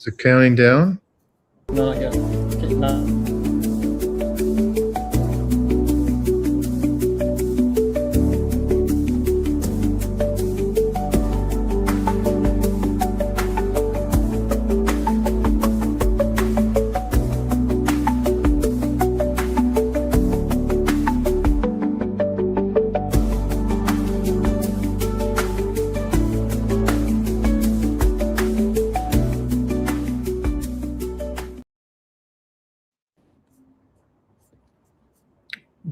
Is it counting down? No, not yet. Okay, now.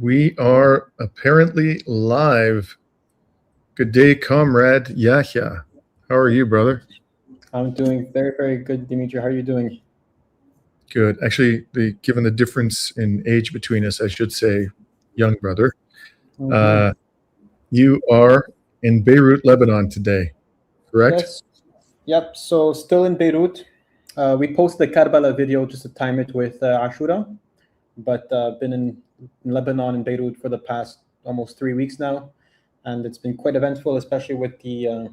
We are apparently live. Good day, comrade Yahya. How are you, brother? I'm doing very, very good, Dimitri. How are you doing? Good. Actually, given the difference in age between us, I should say young brother. You are in Beirut, Lebanon today, correct? Yes. Yep. So still in Beirut. We posted the Karbala video just to time it with Ashura, but been in Lebanon and Beirut for the past almost 3 weeks now, and it's been quite eventful, especially with the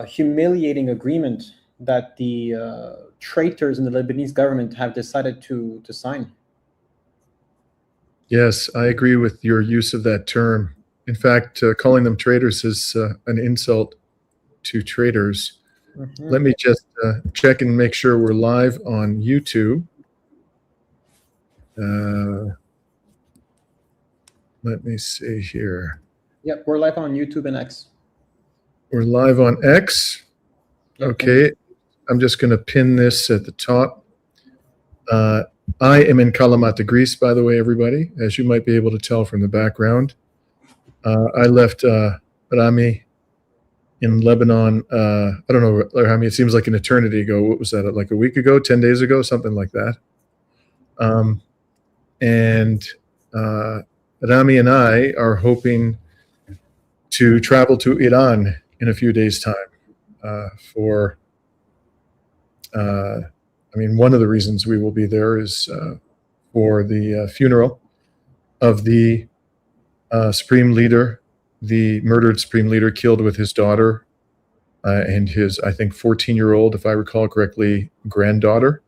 humiliating agreement that the traitors in the Lebanese government have decided to sign. Yes, I agree with your use of that term. In fact, calling them traitors is an insult to traitors. Let me just check and make sure we're live on YouTube. Let me see here. Yep, we're live on YouTube and X. We're live on X. Okay, I'm just going to pin this at the top. I am in Kalamata, Greece, by the way, everybody, as you might be able to tell from the background. I left Rami in Lebanon. I don't know, Rami, it seems like an eternity ago. What was that, like a week ago, 10 days ago, something like that? Rami and I are hoping to travel to Iran in a few days' time one of the reasons we will be there is for the funeral of the supreme leader, the murdered supreme leader killed with his daughter and his, I think, 14-year-old, if I recall correctly, granddaughter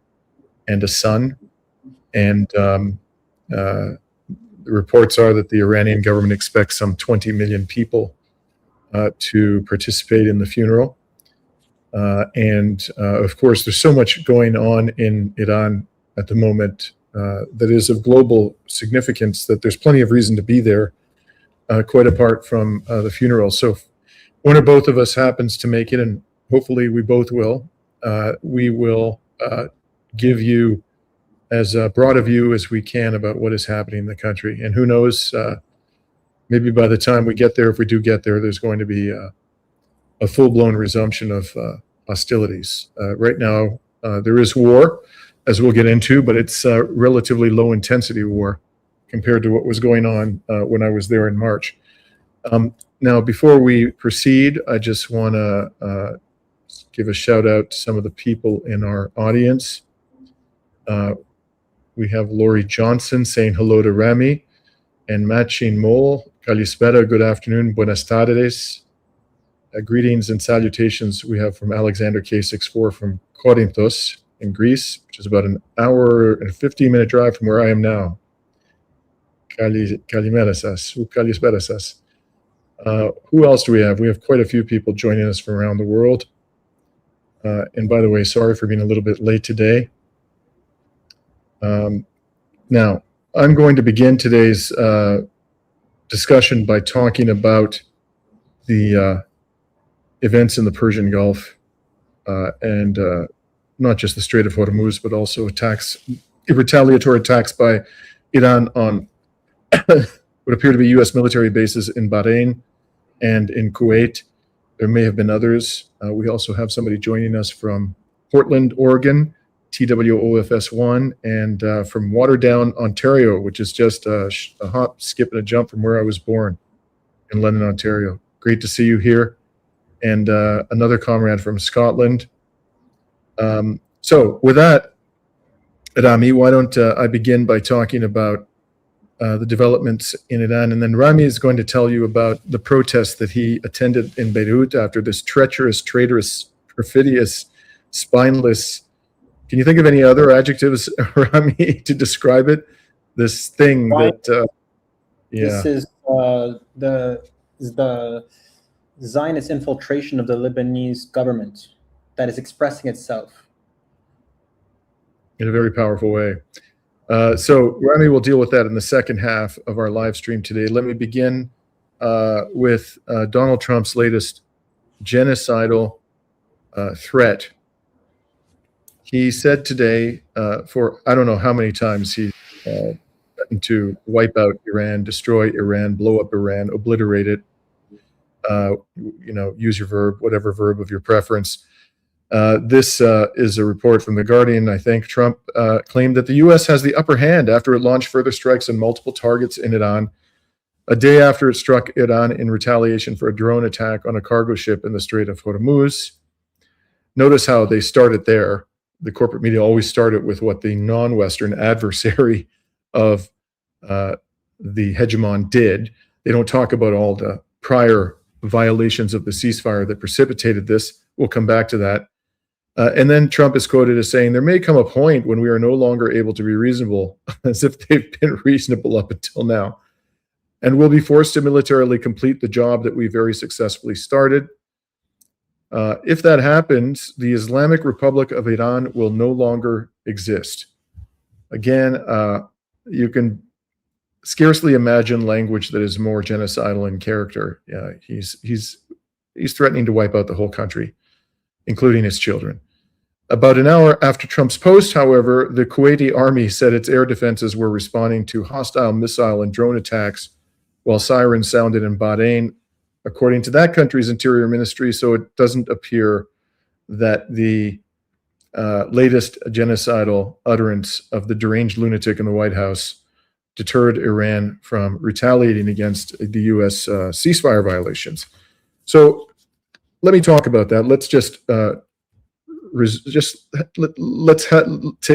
and a son. And the reports are that the Iranian government expects some 20 million people to participate in the funeral. Of course, there's so much going on in Iran at the moment that is of global significance that there's plenty of reason to be there, quite apart from the funeral. So if one or both of us happens to make it, and hopefully we both will, we will give you as broad a view as we can about what is happening in the country. And who knows, maybe by the time we get there, if we do get there, there's going to be a full-blown resumption of hostilities. Right now, there is war, as we'll get into, but it's relatively low-intensity war compared to what was going on when I was there in March. Now, before we proceed, I just want to give a shout-out to some of the people in our audience. We have Lori Johnson saying hello to Rami, and Machin Mole, Kalispera, good afternoon, buenas tardes. Greetings and salutations we have from Alexander K64 from Corinthos in Greece, which is about an hour and 15-minute drive from where I am now. Kalimerasas, Kalisperasas. Who else do we have? We have quite a few people joining us from around the world. And by the way, sorry for being a little bit late today. Now, I'm going to begin today's discussion by talking about the events in the Persian Gulf and not just the Strait of Hormuz, but also retaliatory attacks by Iran on what appear to be U.S. military bases in Bahrain and in Kuwait. There may have been others. We also have somebody joining us from Portland, Oregon, TWOFS1, and from Waterdown, Ontario, which is just a hop, skip, and a jump from where I was born in London, Ontario. Great to see you here. And another comrade from Scotland. So with that, Rami, why don't I begin by talking about the developments in Iran, and then Rami is going to tell you about the protests that he attended in Beirut after this treacherous, traitorous, perfidious spineless. Can you think of any other adjectives, Rami, to describe it? This thing that, This is the Zionist infiltration of the Lebanese government that is expressing itself in a very powerful way. So Rami will deal with that in the second half of our live stream today. Let me begin with Donald Trump's latest genocidal threat. He said today, for I don't know how many times he threatened to wipe out Iran, destroy Iran, blow up Iran, obliterate it. Use your verb, whatever verb of your preference. This is a report from The Guardian. I think Trump claimed that the U.S. has the upper hand after it launched further strikes on multiple targets in Iran, a day after it struck Iran in retaliation for a drone attack on a cargo ship in the Strait of Hormuz. Notice how they started there. The corporate media always started with what the non-Western adversary of the hegemon did. They don't talk about all the prior violations of the ceasefire that precipitated this. We'll come back to that. And then Trump is quoted as saying, there may come a point when we are no longer able to be reasonable, as if they've been reasonable up until now, and we'll be forced to militarily complete the job that we very successfully started. If that happens, the Islamic Republic of Iran will no longer exist. Again, you can scarcely imagine language that is more genocidal in character. He's threatening to wipe out the whole country, including his children. About an hour after Trump's post, however, the Kuwaiti army said its air defenses were responding to hostile missile and drone attacks while sirens sounded in Bahrain, according to that country's interior ministry. So it doesn't appear that the latest genocidal utterance of the deranged lunatic in the White House deterred Iran from retaliating against the U.S. Ceasefire violations. So let me talk about that. Let's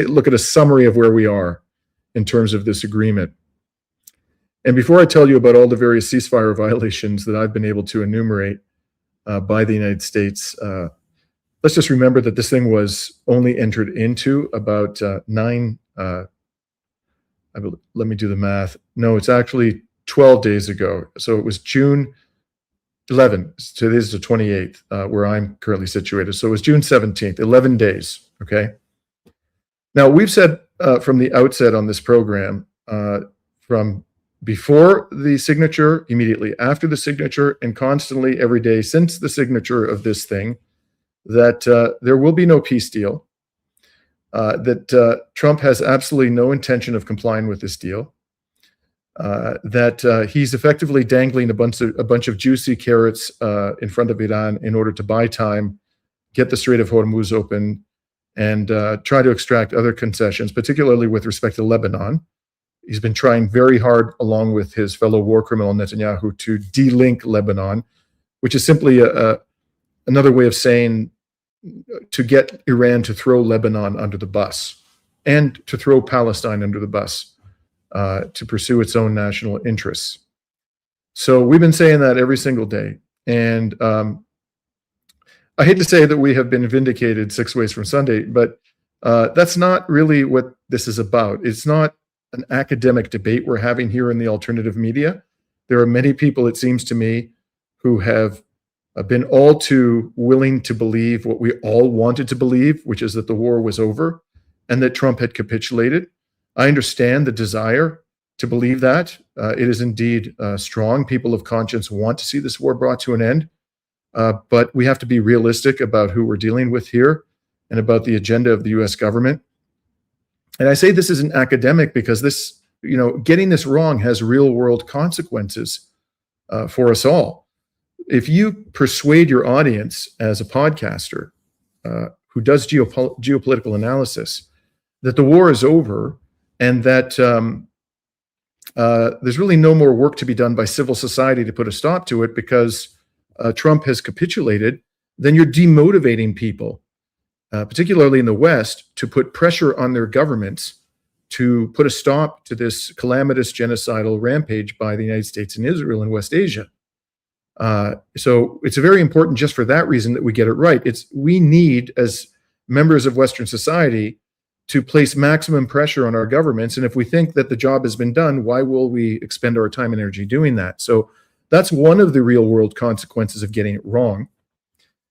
look at a summary of where we are in terms of this agreement. And before I tell you about all the various ceasefire violations that I've been able to enumerate by the United States, let's just remember that this thing was only entered into about let me do the math. No, it's actually 12 days ago. So it was June 11. So this is the 28th, where I'm currently situated. So it was June 17th, 11 days. Okay. Now, we've said from the outset on this program, from before the signature, immediately after the signature, and constantly every day since the signature of this thing, that there will be no peace deal. That Trump has absolutely no intention of complying with this deal, that he's effectively dangling a bunch of juicy carrots in front of Iran in order to buy time, get the Strait of Hormuz open, and try to extract other concessions, particularly with respect to Lebanon. He's been trying very hard, along with his fellow war criminal Netanyahu, to de-link Lebanon, which is simply another way of saying to get Iran to throw Lebanon under the bus and to throw Palestine under the bus to pursue its own national interests. So we've been saying that every single day. And I hate to say that we have been vindicated 6 ways from Sunday, but that's not really what this is about. It's not an academic debate we're having here in the alternative media. There are many people, it seems to me, who have been all too willing to believe what we all wanted to believe, which is that the war was over and that Trump had capitulated. I understand the desire to believe that. It is indeed strong. People of conscience want to see this war brought to an end, but we have to be realistic about who we're dealing with here and about the agenda of the U.S. government. And I say this isn't academic because this, getting this wrong has real world consequences for us all. If you persuade your audience as a podcaster who does geopolitical analysis that the war is over and that there's really no more work to be done by civil society to put a stop to it because Trump has capitulated, then you're demotivating people, particularly in the West, to put pressure on their governments to put a stop to this calamitous genocidal rampage by the United States and Israel in West Asia. So it's very important just for that reason that we get it right. We need, as members of Western society to place maximum pressure on our governments. And if we think that the job has been done, why will we expend our time and energy doing that? So that's one of the real world consequences of getting it wrong.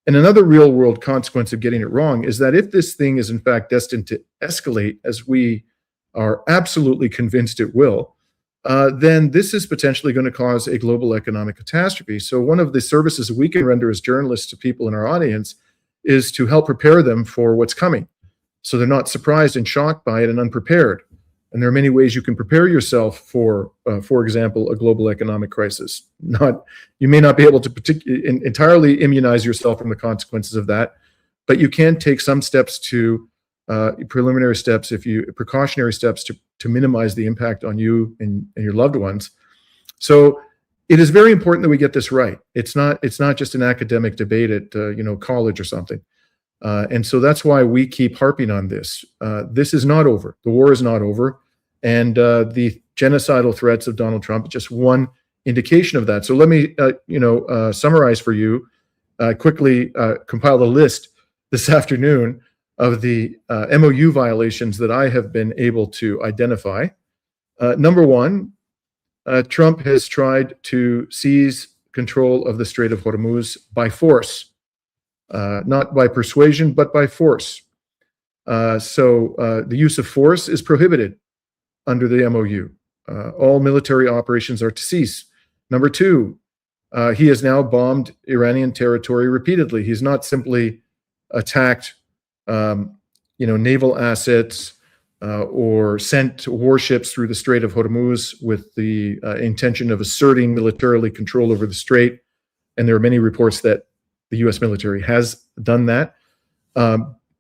And another real world consequence of getting it wrong is that if this thing is in fact destined to escalate, as we are absolutely convinced it will, then this is potentially going to cause a global economic catastrophe. So one of the services we can render as journalists to people in our audience is to help prepare them for what's coming, so they're not surprised and shocked by it and unprepared. And there are many ways you can prepare yourself for example, a global economic crisis. You may not be able to entirely immunize yourself from the consequences of that, but you can take some steps to precautionary steps to minimize the impact on you and your loved ones. So it is very important that we get this right. It's not just an academic debate at college or something. And so that's why we keep harping on this. This is not over. The war is not over. And the genocidal threats of Donald Trump is just one indication of that. So let me, summarize for you, quickly compile a list this afternoon of the MOU violations that I have been able to identify. Number one, Trump has tried to seize control of the Strait of Hormuz by force. Not by persuasion, but by force. So the use of force is prohibited under the MOU. All military operations are to cease. Number two, he has now bombed Iranian territory repeatedly. He's not simply attacked, naval assets or sent warships through the Strait of Hormuz with the intention of asserting militarily control over the strait. And there are many reports that the U.S. military has done that.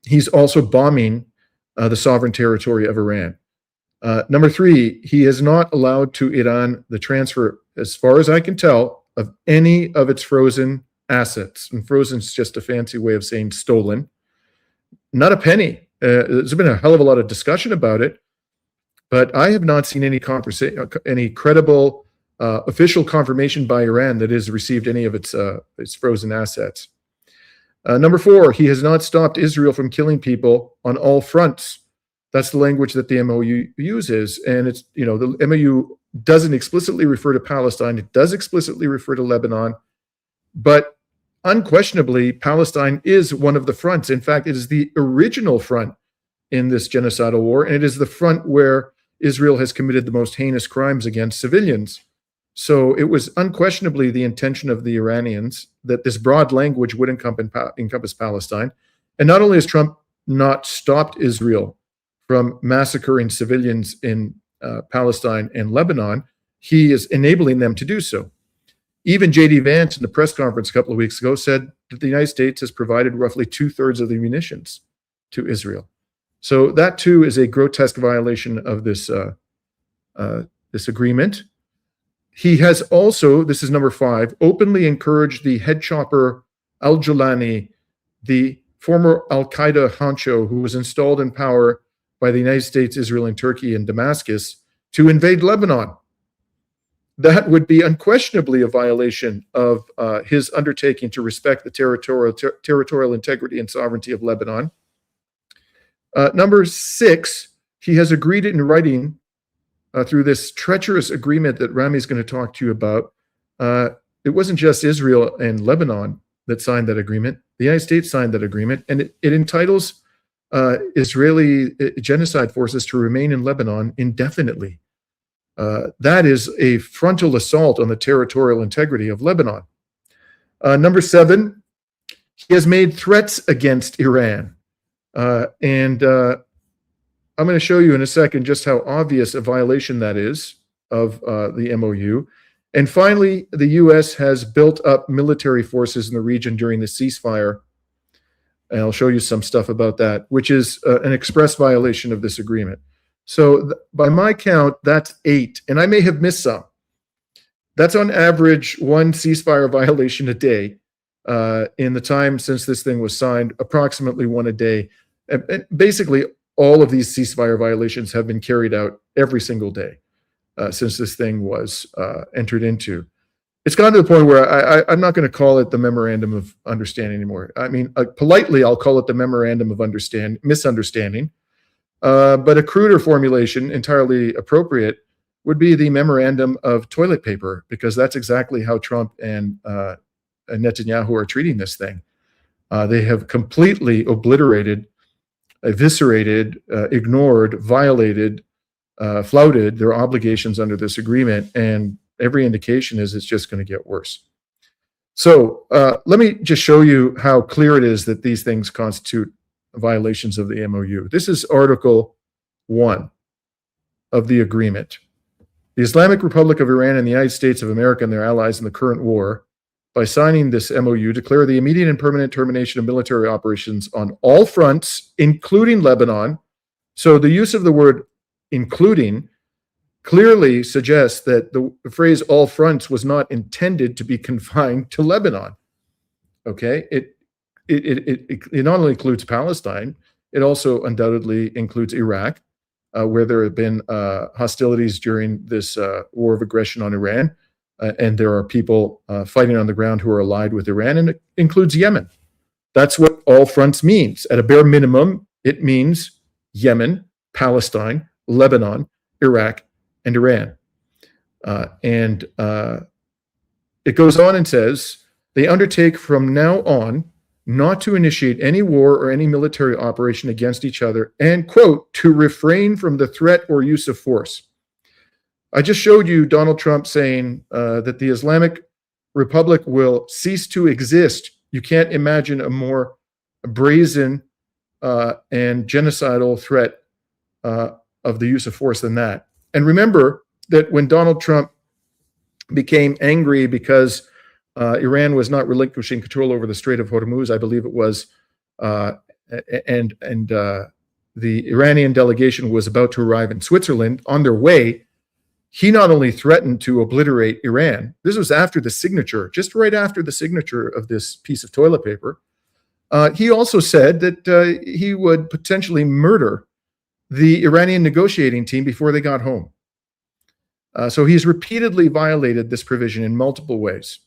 He's also bombing the sovereign territory of Iran. Number three, he has not allowed to Iran the transfer, as far as I can tell, of any of its frozen assets. And frozen is just a fancy way of saying stolen. Not a penny. There's been a hell of a lot of discussion about it, but I have not seen any credible official confirmation by Iran that it has received any of its frozen assets. Number four, he has not stopped Israel from killing people on all fronts. That's the language that the MOU uses. And it's, the MOU doesn't explicitly refer to Palestine. It does explicitly refer to Lebanon. But unquestionably, Palestine is one of the fronts. In fact, it is the original front in this genocidal war. And it is the front where Israel has committed the most heinous crimes against civilians. So it was unquestionably the intention of the Iranians that this broad language would encompass Palestine. And not only has Trump not stopped Israel from massacring civilians in Palestine and Lebanon, he is enabling them to do so. Even J.D. Vance in the press conference a couple of weeks ago said that the United States has provided roughly 2/3 of the munitions to Israel. So that too is a grotesque violation of this agreement. He has also, this is number five, openly encouraged the head chopper al-Julani, the former al-Qaeda honcho who was installed in power by the United States, Israel, and Turkey in Damascus, to invade Lebanon. That would be unquestionably a violation of his undertaking to respect the territorial integrity and sovereignty of Lebanon. Number six, he has agreed in writing through this treacherous agreement that Rami is going to talk to you about. It wasn't just Israel and Lebanon that signed that agreement. The United States signed that agreement, and it entitles Israeli genocide forces to remain in Lebanon indefinitely. That is a frontal assault on the territorial integrity of Lebanon. Number seven, he has made threats against Iran. And I'm going to show you in a second just how obvious a violation that is of the MOU. And finally, the U.S. has built up military forces in the region during the ceasefire. And I'll show you some stuff about that, which is an express violation of this agreement. So by my count, that's 8. And I may have missed some. That's on average one ceasefire violation a day in the time since this thing was signed, approximately one a day. And basically, all of these ceasefire violations have been carried out every single day since this thing was entered into. it's gotten to the point where I'm not going to call it the Memorandum of Understanding anymore. I mean, politely, I'll call it the Memorandum of Misunderstanding. But a cruder formulation, entirely appropriate, would be the Memorandum of Toilet Paper, because that's exactly how Trump and Netanyahu are treating this thing. They have completely obliterated, eviscerated, ignored, violated, flouted their obligations under this agreement, and every indication is it's just going to get worse. So let me just show you how clear it is that these things constitute violations of the MOU. This is Article 1 of the agreement. The Islamic Republic of Iran and the United States of America and their allies in the current war, by signing this MOU, declare the immediate and permanent termination of military operations on all fronts, including Lebanon. So the use of the word including clearly suggests that the phrase all fronts was not intended to be confined to Lebanon. Okay, it not only includes Palestine, it also undoubtedly includes Iraq, where there have been hostilities during this war of aggression on Iran, and there are people fighting on the ground who are allied with Iran, and it includes Yemen. That's what all fronts means. At a bare minimum, it means Yemen, Palestine, Lebanon, Iraq, and Iran. And it goes on and says, they undertake from now on not to initiate any war or any military operation against each other, and, quote, to refrain from the threat or use of force. I just showed you Donald Trump saying that the Islamic Republic will cease to exist. You can't imagine a more brazen and genocidal threat of the use of force than that. And remember that when Donald Trump became angry because Iran was not relinquishing control over the Strait of Hormuz, I believe it was, and the Iranian delegation was about to arrive in Switzerland on their way, he not only threatened to obliterate Iran, this was after the signature, just right after the signature of this piece of toilet paper, he also said that he would potentially murder the Iranian negotiating team before they got home. So he's repeatedly violated this provision in multiple ways.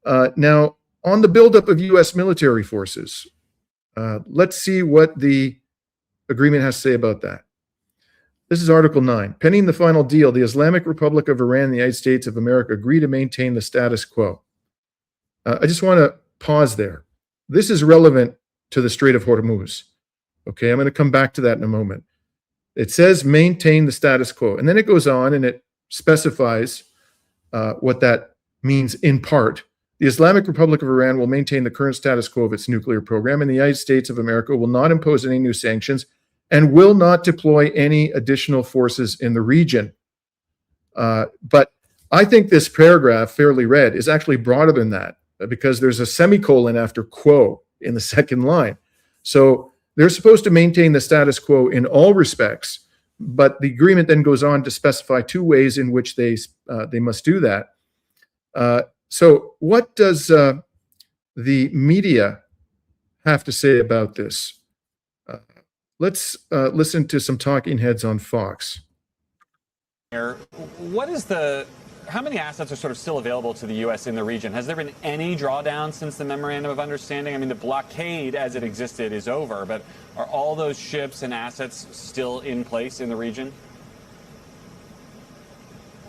Now, on the buildup of U.S. military forces, let's see what the agreement has to say about that. This is Article 9. Pending the final deal, the Islamic Republic of Iran and the United States of America agree to maintain the status quo. I just want to pause there. This is relevant to the Strait of Hormuz. Okay, I'm going to come back to that in a moment. It says maintain the status quo, and then it goes on and it specifies what that means in part. The Islamic Republic of Iran will maintain the current status quo of its nuclear program, and the United States of America will not impose any new sanctions and will not deploy any additional forces in the region. But I think this paragraph, fairly read, is actually broader than that, because there's a semicolon after quo in the second line. So they're supposed to maintain the status quo in all respects, but the agreement then goes on to specify two ways in which they must do that. So what does the media have to say about this? Let's listen to some talking heads on Fox. How many assets are sort of still available to the U.S. in the region? Has there been any drawdown since the Memorandum of Understanding? I mean, the blockade as it existed is over, but are all those ships and assets still in place in the region?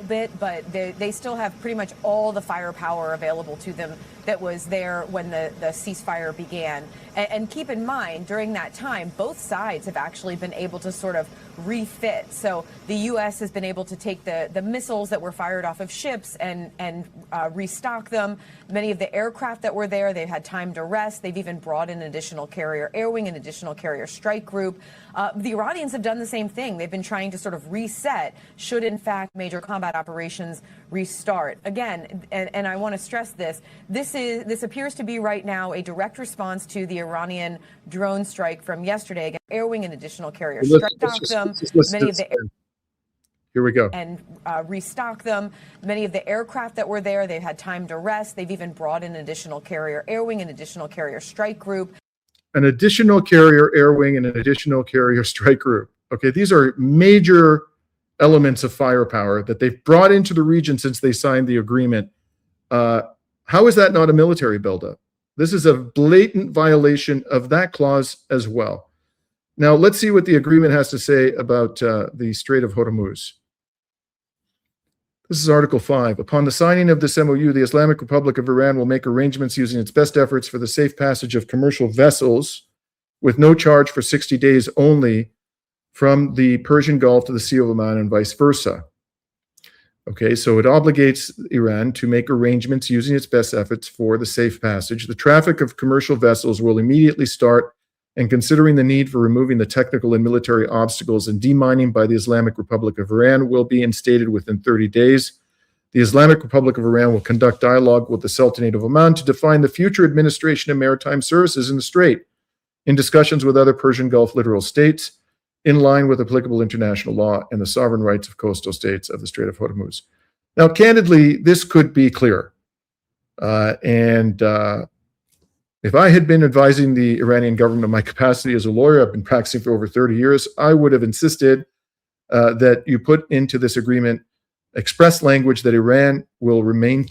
Bit, but they still have pretty much all the firepower available to them that was there when the ceasefire began. And keep in mind, during that time, both sides have actually been able to sort of refit. So the U.S. has been able to take the missiles that were fired off of ships and restock them. Many of the aircraft that were there, they've had time to rest. They've even brought in an additional carrier air wing, an additional carrier strike group. The Iranians have done the same thing. They've been trying to sort of reset should, in fact, major combat operations restart. Again, and I want to stress this, this appears to be right now a direct response to the Iranian drone strike from yesterday. Again, air wing and additional carrier strike them. Many of the Here we go. And restock them. Many of the aircraft that were there, they've had time to rest. They've even brought in an additional carrier air wing, an additional carrier strike group. An additional carrier air wing and an additional carrier strike group. Okay, these are major elements of firepower that they've brought into the region since they signed the agreement How is that not a military buildup? This is a blatant violation of that clause as well. Now, let's see what the agreement has to say about the Strait of Hormuz. This is Article 5. Upon the signing of this MOU, the Islamic Republic of Iran will make arrangements using its best efforts for the safe passage of commercial vessels with no charge for 60 days only from the Persian Gulf to the Sea of Oman and vice versa. Okay, so it obligates Iran to make arrangements using its best efforts for the safe passage. The traffic of commercial vessels will immediately start, and considering the need for removing the technical and military obstacles and demining by the Islamic Republic of Iran will be instated within 30 days. The Islamic Republic of Iran will conduct dialogue with the Sultanate of Oman to define the future administration of maritime services in the Strait, in discussions with other Persian Gulf littoral states, in line with applicable international law and the sovereign rights of coastal states of the Strait of Hormuz. Now, candidly, this could be clearer. If I had been advising the Iranian government in my capacity as a lawyer, I've been practicing for over 30 years, I would have insisted that you put into this agreement express language that Iran will remain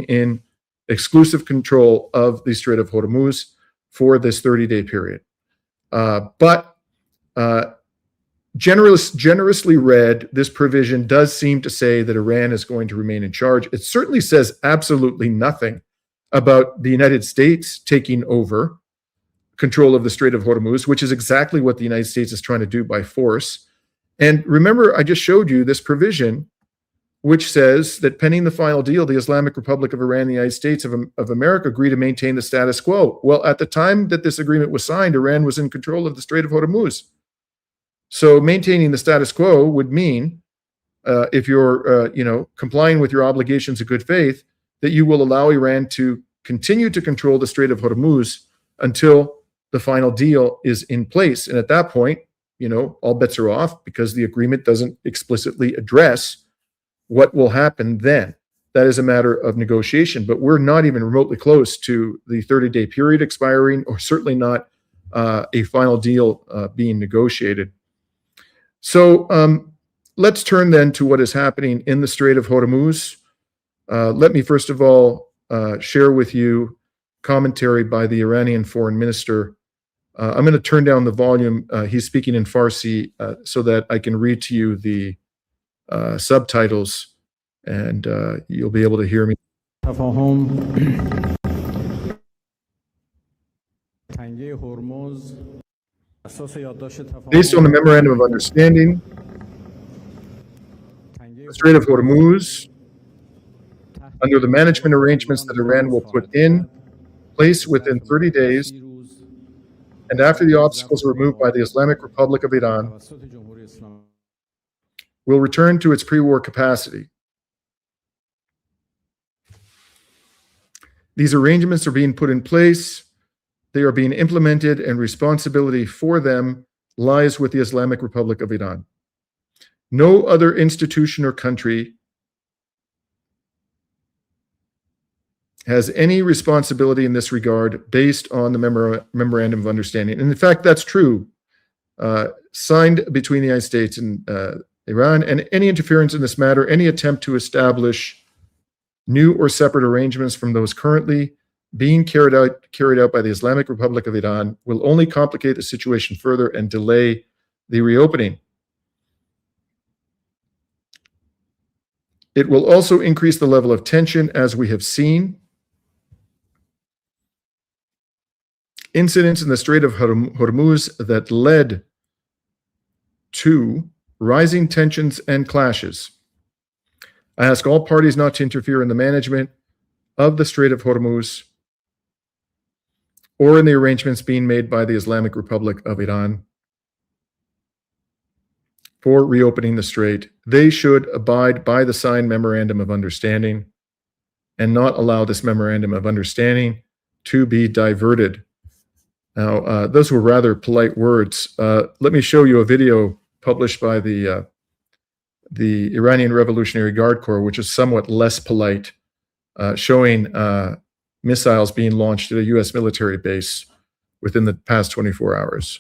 in exclusive control of the Strait of Hormuz for this 30-day period. But generously read, this provision does seem to say that Iran is going to remain in charge. It certainly says absolutely nothing about the United States taking over control of the Strait of Hormuz, which is exactly what the United States is trying to do by force. And remember, I just showed you this provision, which says that pending the final deal, the Islamic Republic of Iran and the United States of America agree to maintain the status quo. Well, at the time that this agreement was signed, Iran was in control of the Strait of Hormuz. So maintaining the status quo would mean, if you're complying with your obligations of good faith, that you will allow Iran to continue to control the Strait of Hormuz until the final deal is in place. And at that point, all bets are off because the agreement doesn't explicitly address what will happen then. That is a matter of negotiation, but we're not even remotely close to the 30-day period expiring, or certainly not a final deal being negotiated. So let's turn then to what is happening in the Strait of Hormuz. Let me first of all share with you commentary by the Iranian foreign minister. I'm going to turn down the volume. He's speaking in Farsi so that I can read to you the subtitles, and you'll be able to hear me. Based on the Memorandum of Understanding, the Strait of Hormuz, under the management arrangements that Iran will put in place within 30 days, and after the obstacles are removed by the Islamic Republic of Iran, will return to its pre-war capacity. These arrangements are being put in place, they are being implemented, and responsibility for them lies with the Islamic Republic of Iran. No other institution or country has any responsibility in this regard based on the Memorandum of Understanding. And in fact, that's true. Signed between the United States and Iran, and any interference in this matter, any attempt to establish new or separate arrangements from those currently being carried out by the Islamic Republic of Iran will only complicate the situation further and delay the reopening. It will also increase the level of tension, as we have seen. Incidents in the Strait of Hormuz that led to rising tensions and clashes. I ask all parties not to interfere in the management of the Strait of Hormuz or in the arrangements being made by the Islamic Republic of Iran for reopening the strait. They should abide by the signed Memorandum of Understanding and not allow this Memorandum of Understanding to be diverted. Now, those were rather polite words. Let me show you a video published by the Iranian Revolutionary Guard Corps, which is somewhat less polite, showing missiles being launched at a U.S. military base within the past 24 hours.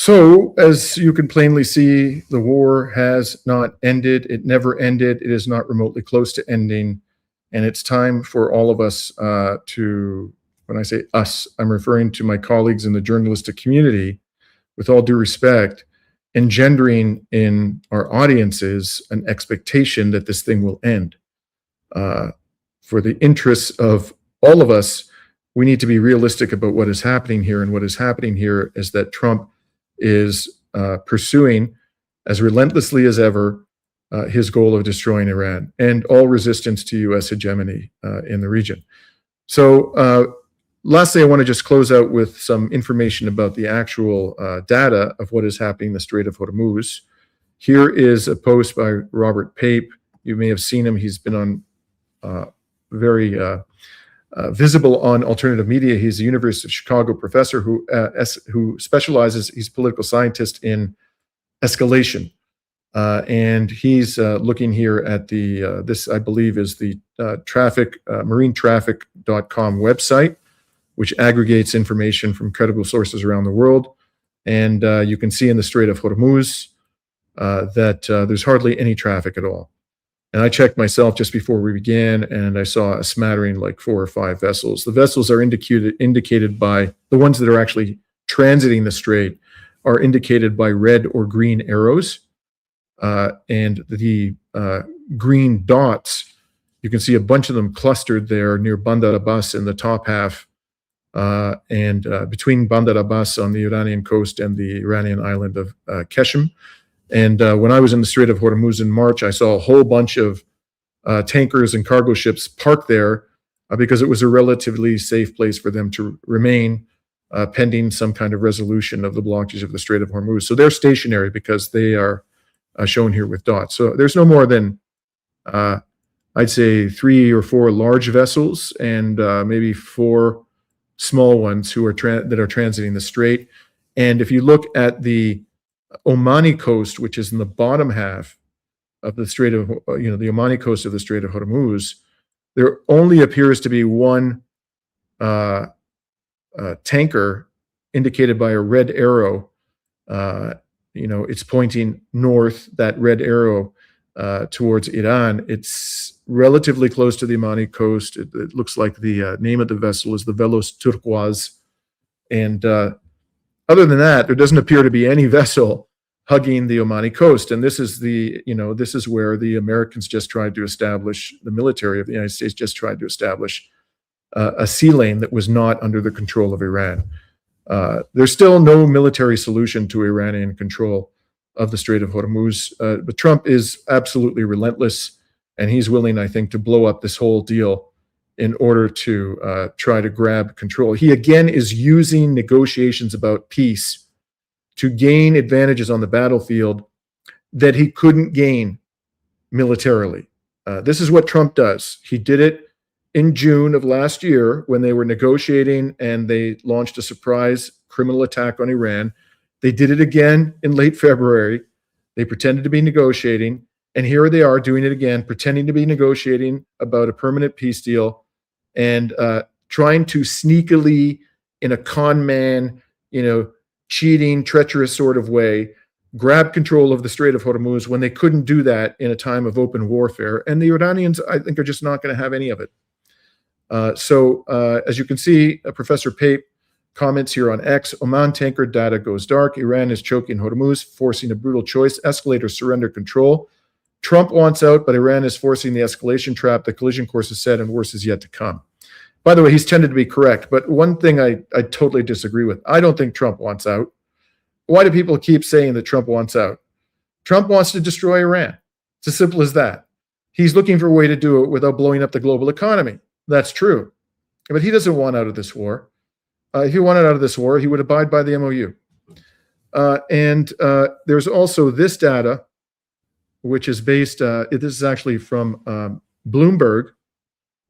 So, as you can plainly see, the war has not ended. It never ended. It is not remotely close to ending. And it's time for all of us when I say us, I'm referring to my colleagues in the journalistic community, with all due respect, engendering in our audiences an expectation that this thing will end. For the interests of all of us, we need to be realistic about what is happening here. And what is happening here is that Trump is pursuing, as relentlessly as ever, his goal of destroying Iran and all resistance to U.S. hegemony in the region. So lastly, I want to just close out with some information about the actual data of what is happening in the Strait of Hormuz. Here is a post by Robert Pape. You may have seen him. He's been on very visible on alternative media. He's a University of Chicago professor who specializes, he's a political scientist in escalation. And he's looking here at this, I believe, is the marinetraffic.com website, which aggregates information from credible sources around the world. And you can see in the Strait of Hormuz that there's hardly any traffic at all. And I checked myself just before we began, and I saw a smattering, like 4 or 5 vessels. The vessels are indicated by, the ones that are actually transiting the strait are indicated by red or green arrows. And the green dots, you can see a bunch of them clustered there near Bandar Abbas in the top half, and between Bandar Abbas on the Iranian coast and the Iranian island of Keshem. And when I was in the Strait of Hormuz in March, I saw a whole bunch of tankers and cargo ships parked there because it was a relatively safe place for them to remain pending some kind of resolution of the blockage of the Strait of Hormuz. So they're stationary because they are shown here with dots. So there's no more than, I'd say, 3 or 4 large vessels and maybe 4 small ones who are that are transiting the strait. And if you look at the Omani coast, which is in the bottom half of the Strait of, the Omani coast of the Strait of Hormuz, there only appears to be one tanker indicated by a red arrow. It's pointing north, that red arrow towards Iran. It's relatively close to the Omani coast. It looks like the name of the vessel is the Velos Turquoise. And other than that, there doesn't appear to be any vessel hugging the Omani coast. And this is this is where the Americans just tried to establish, the military of the United States just tried to establish a sea lane that was not under the control of Iran. There's still no military solution to Iranian control of the Strait of Hormuz, but Trump is absolutely relentless, and he's willing, I think, to blow up this whole deal in order to try to grab control. He again is using negotiations about peace to gain advantages on the battlefield that he couldn't gain militarily. This is what Trump does. He did it in June of last year when they were negotiating and they launched a surprise criminal attack on Iran. They did it again in late February. They pretended to be negotiating, and here they are doing it again, pretending to be negotiating about a permanent peace deal and trying to sneakily, in a con man, cheating, treacherous sort of way, grab control of the Strait of Hormuz when they couldn't do that in a time of open warfare. And the Iranians, I think, are just not going to have any of it. So as you can see, Professor Pape comments here on X: Oman tanker data goes dark. Iran is choking Hormuz, forcing a brutal choice: escalate or surrender control. Trump wants out, but Iran is forcing the escalation trap. The collision course is set and worse is yet to come. By the way, he's tended to be correct, but one thing I totally disagree with. I don't think Trump wants out. Why do people keep saying that Trump wants out? Trump wants to destroy Iran. It's as simple as that. He's looking for a way to do it without blowing up the global economy. That's true. But he doesn't want out of this war. If he wanted out of this war, he would abide by the MOU. And there's also this data, which is based, this is actually from Bloomberg.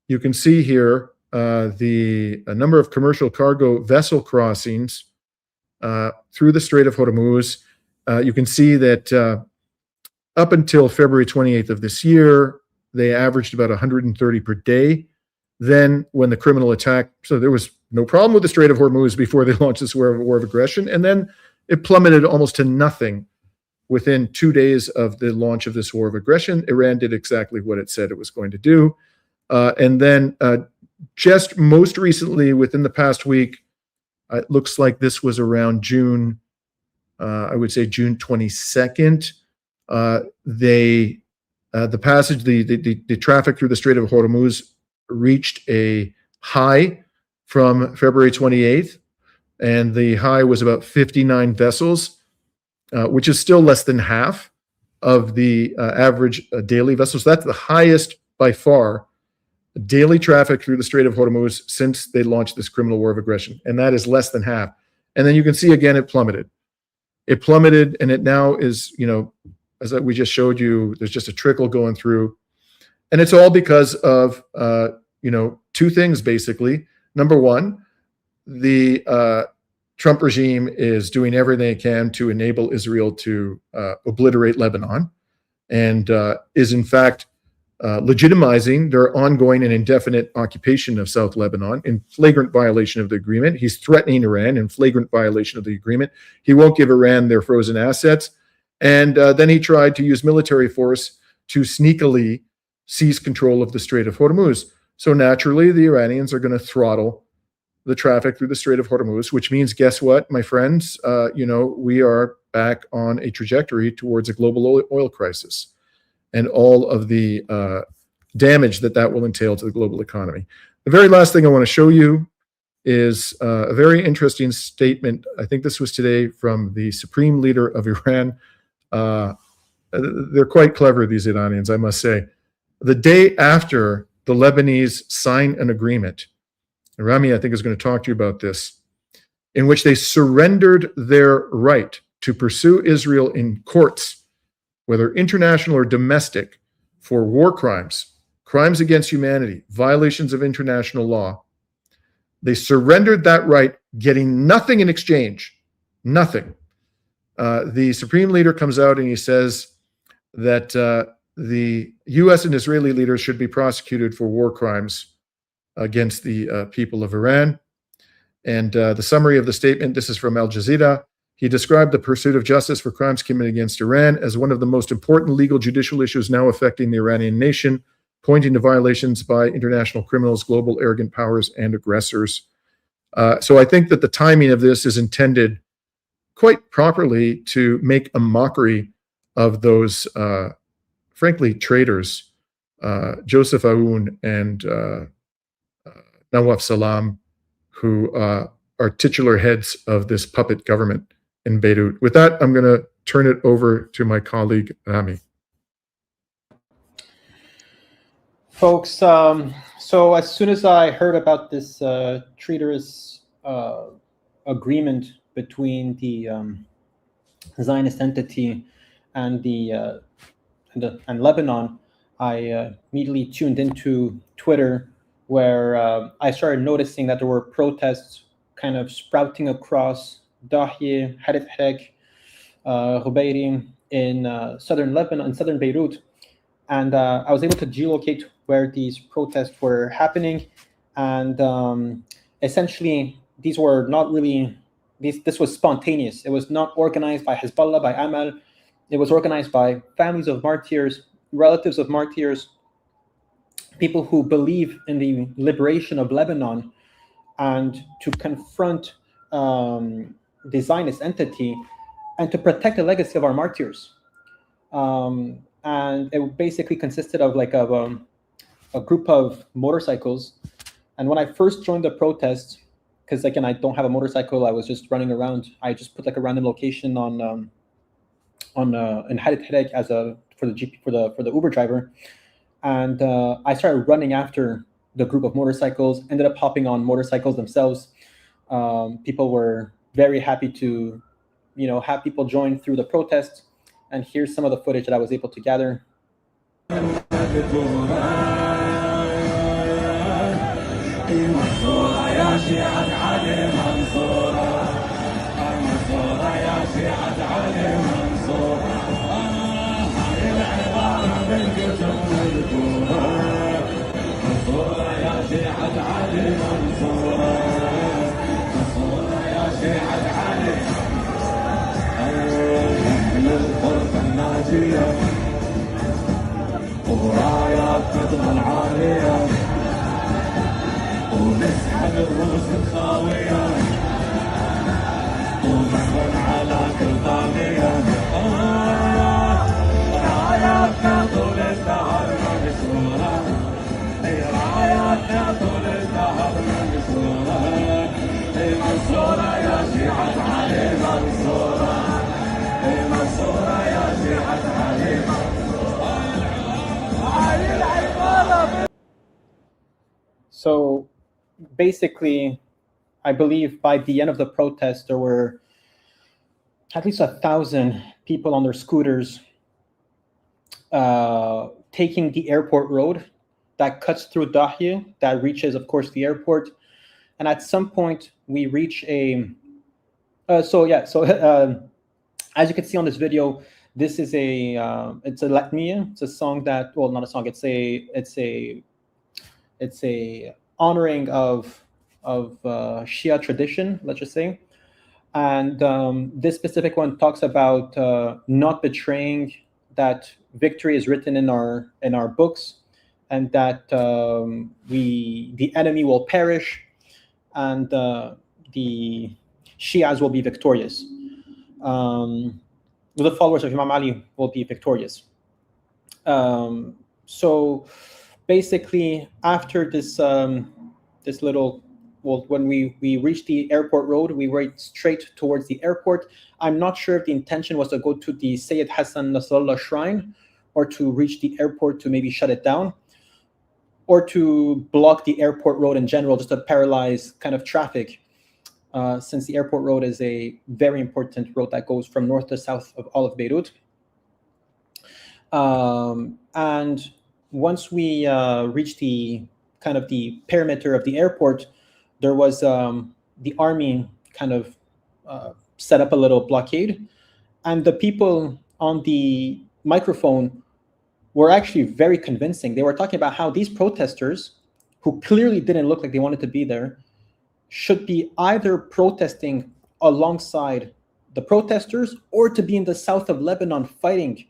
You can see here the number of commercial cargo vessel crossings through the Strait of Hormuz. You can see that up until February 28th of this year, they averaged about 130 per day. Then when the criminal attack, so there was no problem with the Strait of Hormuz before they launched this war of aggression. And then it plummeted almost to nothing within 2 days of the launch of this war of aggression. Iran did exactly what it said it was going to do. And then just most recently, within the past week, it looks like this was around June, I would say June 22nd. The traffic through the Strait of Hormuz reached a high from February 28th, and the high was about 59 vessels, which is still less than half of the average daily vessels. That's the highest by far daily traffic through the Strait of Hormuz since they launched this criminal war of aggression, and that is less than half. And then you can see again it plummeted. It plummeted, and it now is, as we just showed you, there's just a trickle going through, and it's all because of two things basically. Number one, the Trump regime is doing everything it can to enable Israel to obliterate Lebanon, and is in fact legitimizing their ongoing and indefinite occupation of South Lebanon in flagrant violation of the agreement. He's threatening Iran in flagrant violation of the agreement. He won't give Iran their frozen assets. And then he tried to use military force to sneakily seize control of the Strait of Hormuz. So naturally, the Iranians are going to throttle the traffic through the Strait of Hormuz, which means, guess what, my friends? We are back on a trajectory towards a global oil crisis, and all of the damage that will entail to the global economy. The very last thing I want to show you is a very interesting statement. I think this was today from the supreme leader of Iran. They're quite clever, these Iranians, I must say. The day after the Lebanese sign an agreement, and Rami, I think, is going to talk to you about this, in which they surrendered their right to pursue Israel in courts, whether international or domestic, for war crimes, crimes against humanity, violations of international law. They surrendered that right, getting nothing in exchange, nothing. The supreme leader comes out and he says that the U.S. and Israeli leaders should be prosecuted for war crimes against the people of Iran. And the summary of the statement, this is from Al Jazeera. He described the pursuit of justice for crimes committed against Iran as one of the most important legal judicial issues now affecting the Iranian nation, pointing to violations by international criminals, global arrogant powers, and aggressors. So I think that the timing of this is intended quite properly to make a mockery of those, frankly, traitors, Joseph Aoun and Nawaf Salam, who are titular heads of this puppet government in Beirut. With that, I'm going to turn it over to my colleague, Rami. Folks, so as soon as I heard about this traitorous agreement between the Zionist entity and and Lebanon, I immediately tuned into Twitter, where I started noticing that there were protests kind of sprouting across Dahieh, Harif Hek, Rubairi in southern Lebanon, in southern Beirut. And I was able to geolocate where these protests were happening. And essentially, these were not really, this was spontaneous. It was not organized by Hezbollah, by Amal. It was organized by families of martyrs, relatives of martyrs, people who believe in the liberation of Lebanon, and to confront the Zionist entity and to protect the legacy of our martyrs. And it basically consisted of like a group of motorcycles. And when I first joined the protest, because again, I don't have a motorcycle, I was just running around. I just put like a random location in Harit Hirek as for the Uber driver. And I started running after the group of motorcycles, ended up hopping on motorcycles themselves. People were very happy to, have people join through the protest. And here's some of the footage that I was able to gather. So basically, I believe by the end of the protest, there were at least 1,000 people on their scooters taking the airport road that cuts through Dahye, that reaches, of course, the airport. And at some point, we reach a... as you can see on this video, this is it's a Latmiya. It's a song that, well, not a song. It's a honoring of Shia tradition, let's just say. And this specific one talks about not betraying that victory is written in our books, and that the enemy will perish, and the Shias will be victorious. The followers of Imam Ali will be victorious. So basically, after this little, well, when we reached the airport road, we went straight towards the airport. I'm not sure if the intention was to go to the Sayyid Hassan Nasrallah shrine, or to reach the airport to maybe shut it down, or to block the airport road in general, just to paralyze kind of traffic, since the airport road is a very important road that goes from north to south of all of Beirut. And once we reached the kind of the perimeter of the airport, there was the army kind of set up a little blockade, and the people on the microphone were actually very convincing. They were talking about how these protesters, who clearly didn't look like they wanted to be there, should be either protesting alongside the protesters or to be in the south of Lebanon fighting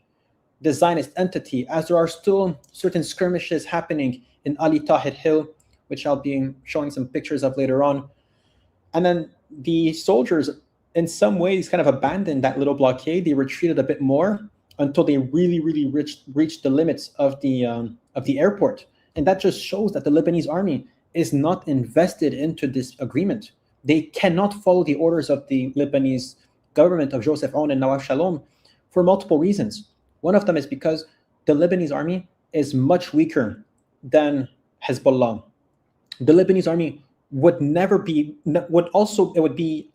the Zionist entity, as there are still certain skirmishes happening in Ali Tahir Hill, which I'll be showing some pictures of later on. And then the soldiers, in some ways, kind of abandoned that little blockade. They retreated a bit more until they really reached the limits of the airport. And that just shows that the Lebanese army is not invested into this agreement. They cannot follow the orders of the Lebanese government of Joseph Aoun and Nawaf Shalom for multiple reasons. One of them is because the Lebanese army is much weaker than Hezbollah. The Lebanese army would be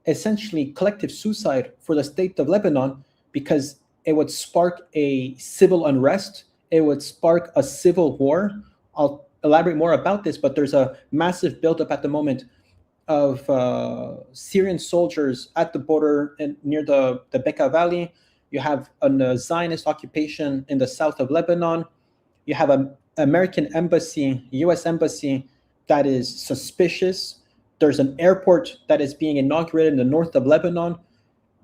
essentially collective suicide for the state of Lebanon, because it would spark a civil unrest. It would spark a civil war. I'll elaborate more about this, but there's a massive buildup at the moment of Syrian soldiers at the border near the Bekaa Valley. You have a Zionist occupation in the south of Lebanon. You have an American embassy, U.S. embassy, that is suspicious. There's an airport that is being inaugurated in the north of Lebanon.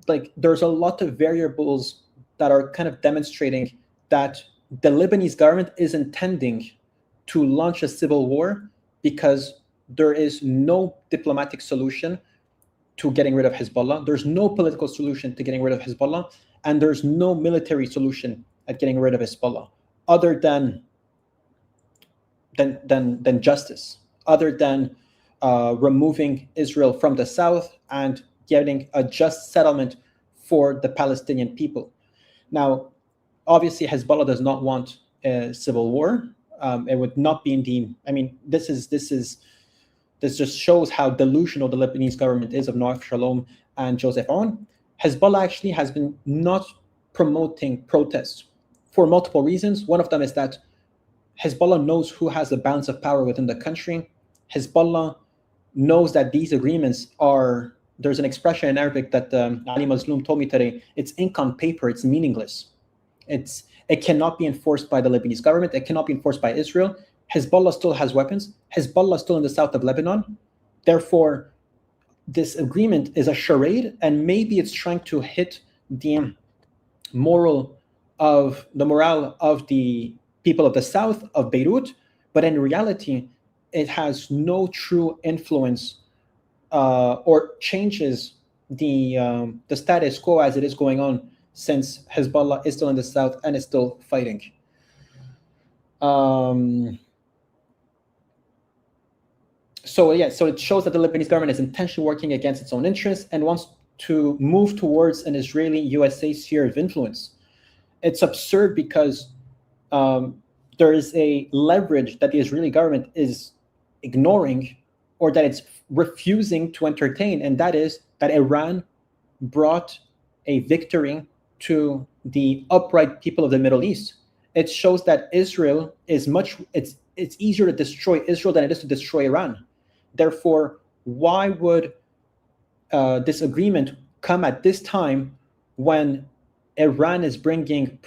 Like, there's a lot of variables that are kind of demonstrating that the Lebanese government is intending to launch a civil war, because there is no diplomatic solution to getting rid of Hezbollah. There's no political solution to getting rid of Hezbollah, and there's no military solution at getting rid of Hezbollah, other than justice, other than removing Israel from the south and getting a just settlement for the Palestinian people. Now, obviously, Hezbollah does not want a civil war. It would not be in the. I mean, this just shows how delusional the Lebanese government is of Nawaf Shalom and Joseph Aoun. Hezbollah actually has been not promoting protests for multiple reasons. One of them is that Hezbollah knows who has the balance of power within the country. Hezbollah knows that these agreements are. There's an expression in Arabic that Ali Mazloum told me today. It's ink on paper. It's meaningless. It cannot be enforced by the Lebanese government. It cannot be enforced by Israel. Hezbollah still has weapons. Hezbollah is still in the south of Lebanon. Therefore, this agreement is a charade, and maybe it's trying to hit the morale of the people of the south of Beirut, but in reality, it has no true influence or changes the status quo as it is going on, since Hezbollah is still in the south and is still fighting. So it shows that the Lebanese government is intentionally working against its own interests and wants to move towards an Israeli-USA sphere of influence. It's absurd because there is a leverage that the Israeli government is ignoring, or that it's refusing to entertain, and that is that Iran brought a victory to the upright people of the Middle East. It shows that Israel is it's easier to destroy Israel than it is to destroy Iran. Therefore, why would this agreement come at this time when Iran is bringing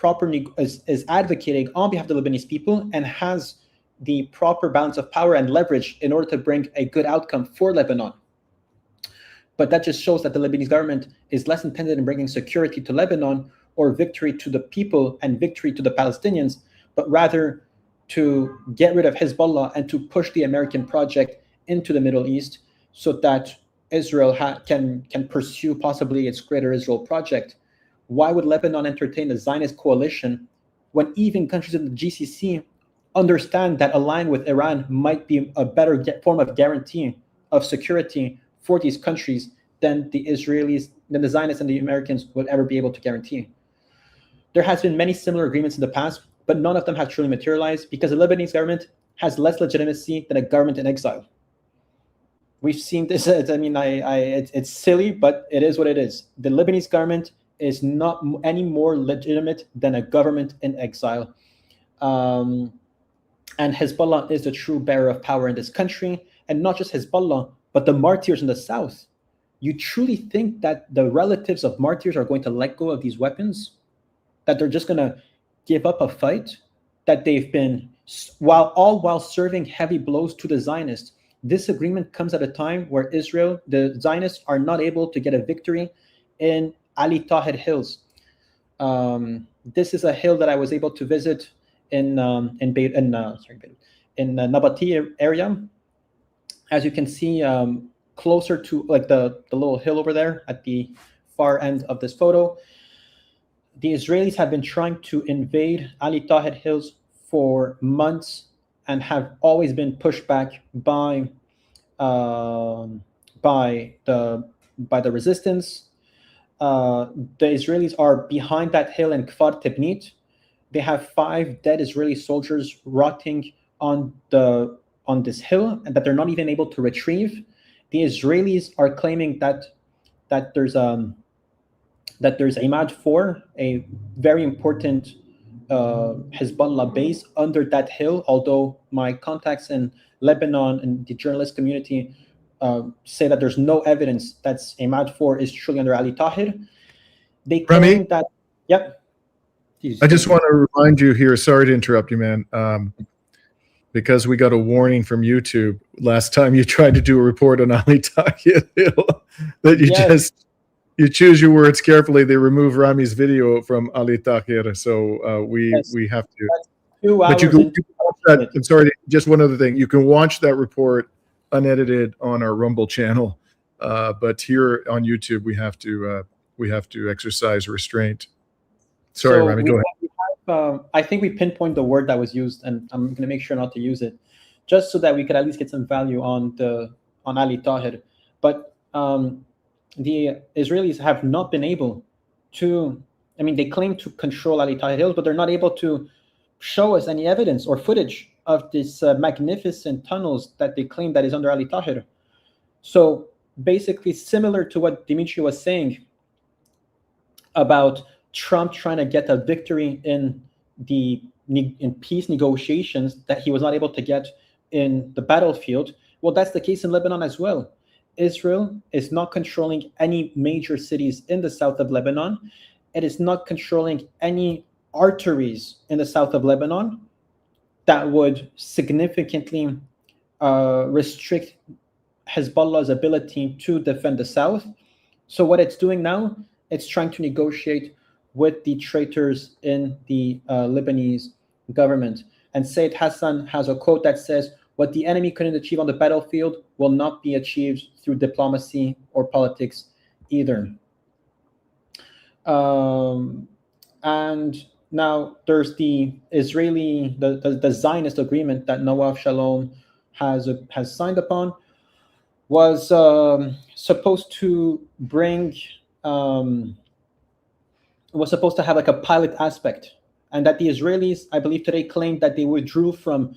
is advocating on behalf of the Lebanese people and has the proper balance of power and leverage in order to bring a good outcome for Lebanon? But that just shows that the Lebanese government is less intended in bringing security to Lebanon or victory to the people and victory to the Palestinians, but rather to get rid of Hezbollah and to push the American project into the Middle East so that Israel can pursue possibly its Greater Israel project. Why would Lebanon entertain a Zionist coalition when even countries in the GCC understand that allying with Iran might be a better form of guarantee of security for these countries than the Israelis, than the Zionists and the Americans would ever be able to guarantee? There has been many similar agreements in the past, but none of them have truly materialized because the Lebanese government has less legitimacy than a government in exile. We've seen this. It's silly, but it is what it is. The Lebanese government is not any more legitimate than a government in exile. And Hezbollah is the true bearer of power in this country. And not just Hezbollah, but the martyrs in the south. You truly think that the relatives of martyrs are going to let go of these weapons? That they're just going to give up a fight? That they've been, while serving heavy blows to the Zionists? This agreement comes at a time where Israel, the Zionists, are not able to get a victory in Ali Tahir Hills. This is a hill that I was able to visit in Nabati area. As you can see, closer to like the little hill over there at the far end of this photo, the Israelis have been trying to invade Ali Tahir Hills for months and have always been pushed back by the resistance. The Israelis are behind that hill in Kfar Tibnit. They have 5 dead Israeli soldiers rotting on this hill, and that they're not even able to retrieve. The Israelis are claiming that there's Imad 4, a very important Hezbollah base under that hill, although my contacts in Lebanon and the journalist community say that there's no evidence that Imad 4 is truly under Ali Tahir. They claim that, yep. I just want to remind you here, sorry to interrupt you, man, because we got a warning from YouTube last time you tried to do a report on Ali Tahir Hill, that you choose your words carefully. They remove Rami's video from Ali Tahir, so we have to. But you can watch that. I'm sorry, just one other thing. You can watch that report unedited on our Rumble channel, but here on YouTube we have to exercise restraint. Sorry, Rami, go ahead. I think we pinpoint the word that was used, and I'm going to make sure not to use it, just so that we could at least get some value on Ali Tahir. But the Israelis have not been able to, they claim to control Ali Tahir Hills, but they're not able to show us any evidence or footage of this magnificent tunnels that they claim that is under Ali Tahir. So basically similar to what Dimitri was saying about Trump trying to get a victory in peace negotiations that he was not able to get in the battlefield. Well, that's the case in Lebanon as well. Israel is not controlling any major cities in the south of Lebanon. It is not controlling any arteries in the south of Lebanon that would significantly restrict Hezbollah's ability to defend the south. So what it's doing now, it's trying to negotiate with the traitors in the Lebanese government. And Sayyid Hassan has a quote that says, "What the enemy couldn't achieve on the battlefield will not be achieved through diplomacy or politics either." And now there's the Israeli, the Zionist agreement that Nawaf Shalom has signed upon, was supposed to bring, was supposed to have like a pilot aspect, and that the Israelis, I believe today, claimed that they withdrew from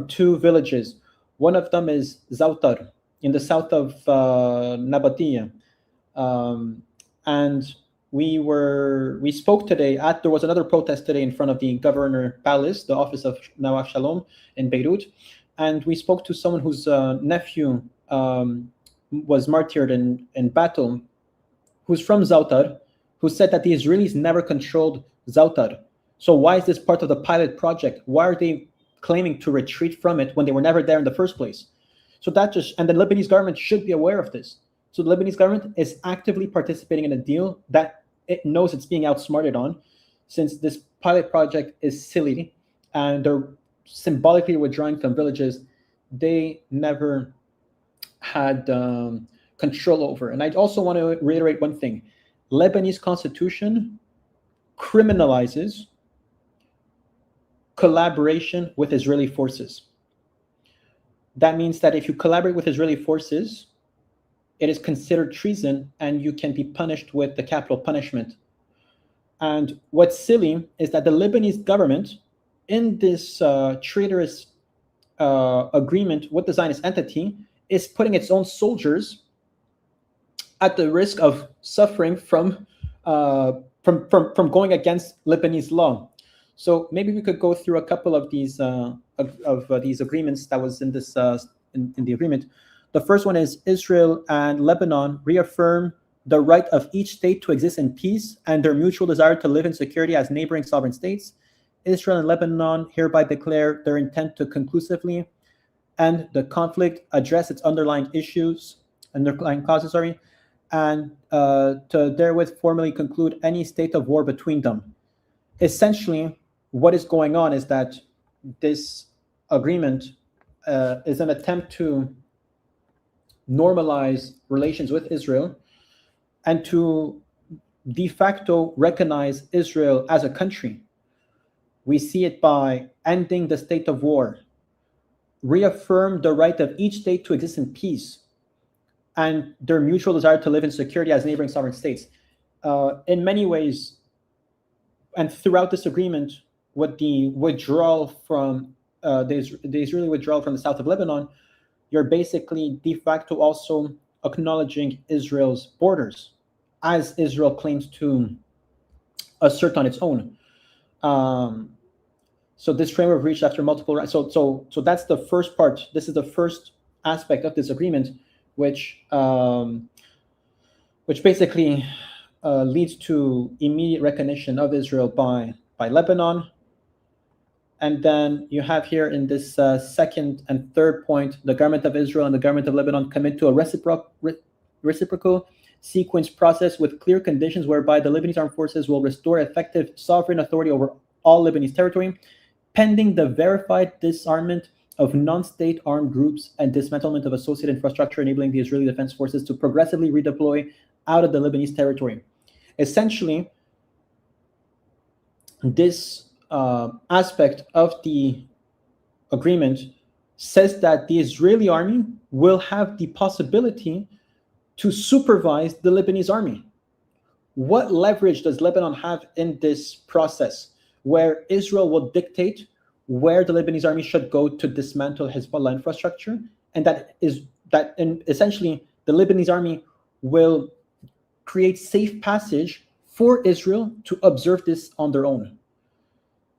two villages. One of them is Zautar in the south of Nabatea, and we spoke today there was another protest today in front of the Governor Palace, the office of Nawaf Shalom in Beirut, and we spoke to someone whose nephew was martyred in battle, who's from Zautar, who said that the Israelis never controlled Zautar. So why is this part of the pilot project? Why are they claiming to retreat from it when they were never there in the first place? So and the Lebanese government should be aware of this. So the Lebanese government is actively participating in a deal that it knows it's being outsmarted on, since this pilot project is silly and they're symbolically withdrawing from villages they never had control over. And I also want to reiterate one thing. Lebanese constitution criminalizes collaboration with Israeli forces. That means that if you collaborate with Israeli forces, it is considered treason and you can be punished with the capital punishment. And what's silly is that the Lebanese government, in this traitorous agreement with the Zionist entity, is putting its own soldiers at the risk of suffering from going against Lebanese law. So maybe we could go through a couple of these agreements that was in this in the agreement. The first one is Israel and Lebanon reaffirm the right of each state to exist in peace and their mutual desire to live in security as neighboring sovereign states. Israel and Lebanon hereby declare their intent to conclusively end the conflict, address its underlying causes, and to therewith formally conclude any state of war between them. Essentially, what is going on is that this agreement is an attempt to normalize relations with Israel and to de facto recognize Israel as a country. We see it by ending the state of war, reaffirm the right of each state to exist in peace, and their mutual desire to live in security as neighboring sovereign states. In many ways, and throughout this agreement, with the withdrawal from the Israeli withdrawal from the south of Lebanon, you're basically de facto also acknowledging Israel's borders, as Israel claims to assert on its own. So this framework reached after multiple. So that's the first part. This is the first aspect of this agreement, which basically leads to immediate recognition of Israel by Lebanon. And then you have here in this second and third point, the government of Israel and the government of Lebanon commit to a reciprocal sequence process with clear conditions whereby the Lebanese armed forces will restore effective sovereign authority over all Lebanese territory, pending the verified disarmament of non-state armed groups and dismantlement of associated infrastructure, enabling the Israeli Defense Forces to progressively redeploy out of the Lebanese territory. Essentially, this aspect of the agreement says that the Israeli army will have the possibility to supervise the Lebanese army. What leverage does Lebanon have in this process, where Israel will dictate where the Lebanese army should go to dismantle Hezbollah infrastructure, and essentially the Lebanese army will create safe passage for Israel to observe this on their own?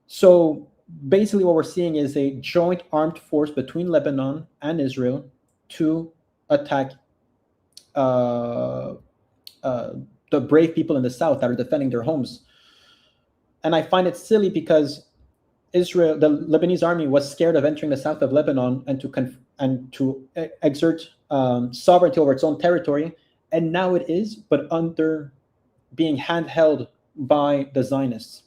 So basically what we're seeing is a joint armed force between Lebanon and Israel to attack the brave people in the south that are defending their homes. And I find it silly because the Lebanese army was scared of entering the south of Lebanon and to exert sovereignty over its own territory, and now it is, but under being handheld by the Zionists.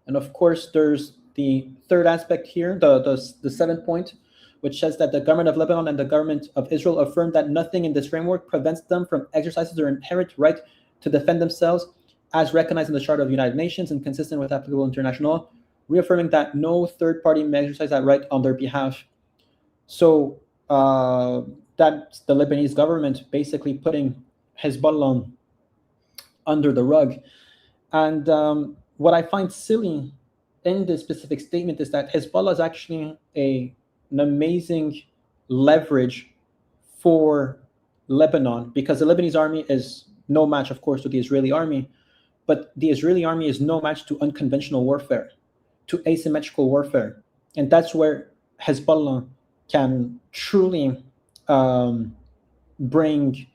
And of course, there's the third aspect here, the seventh point, which says that the government of Lebanon and the government of Israel affirm that nothing in this framework prevents them from exercising their inherent right to defend themselves as recognized in the Charter of the United Nations and consistent with applicable international law, reaffirming that no third party may exercise that right on their behalf. So that's the Lebanese government basically putting Hezbollah under the rug. And what I find silly in this specific statement is that Hezbollah is actually an amazing leverage for Lebanon, because the Lebanese army is no match, of course, to the Israeli army, but the Israeli army is no match to unconventional warfare, to asymmetrical warfare. And that's where Hezbollah can truly bring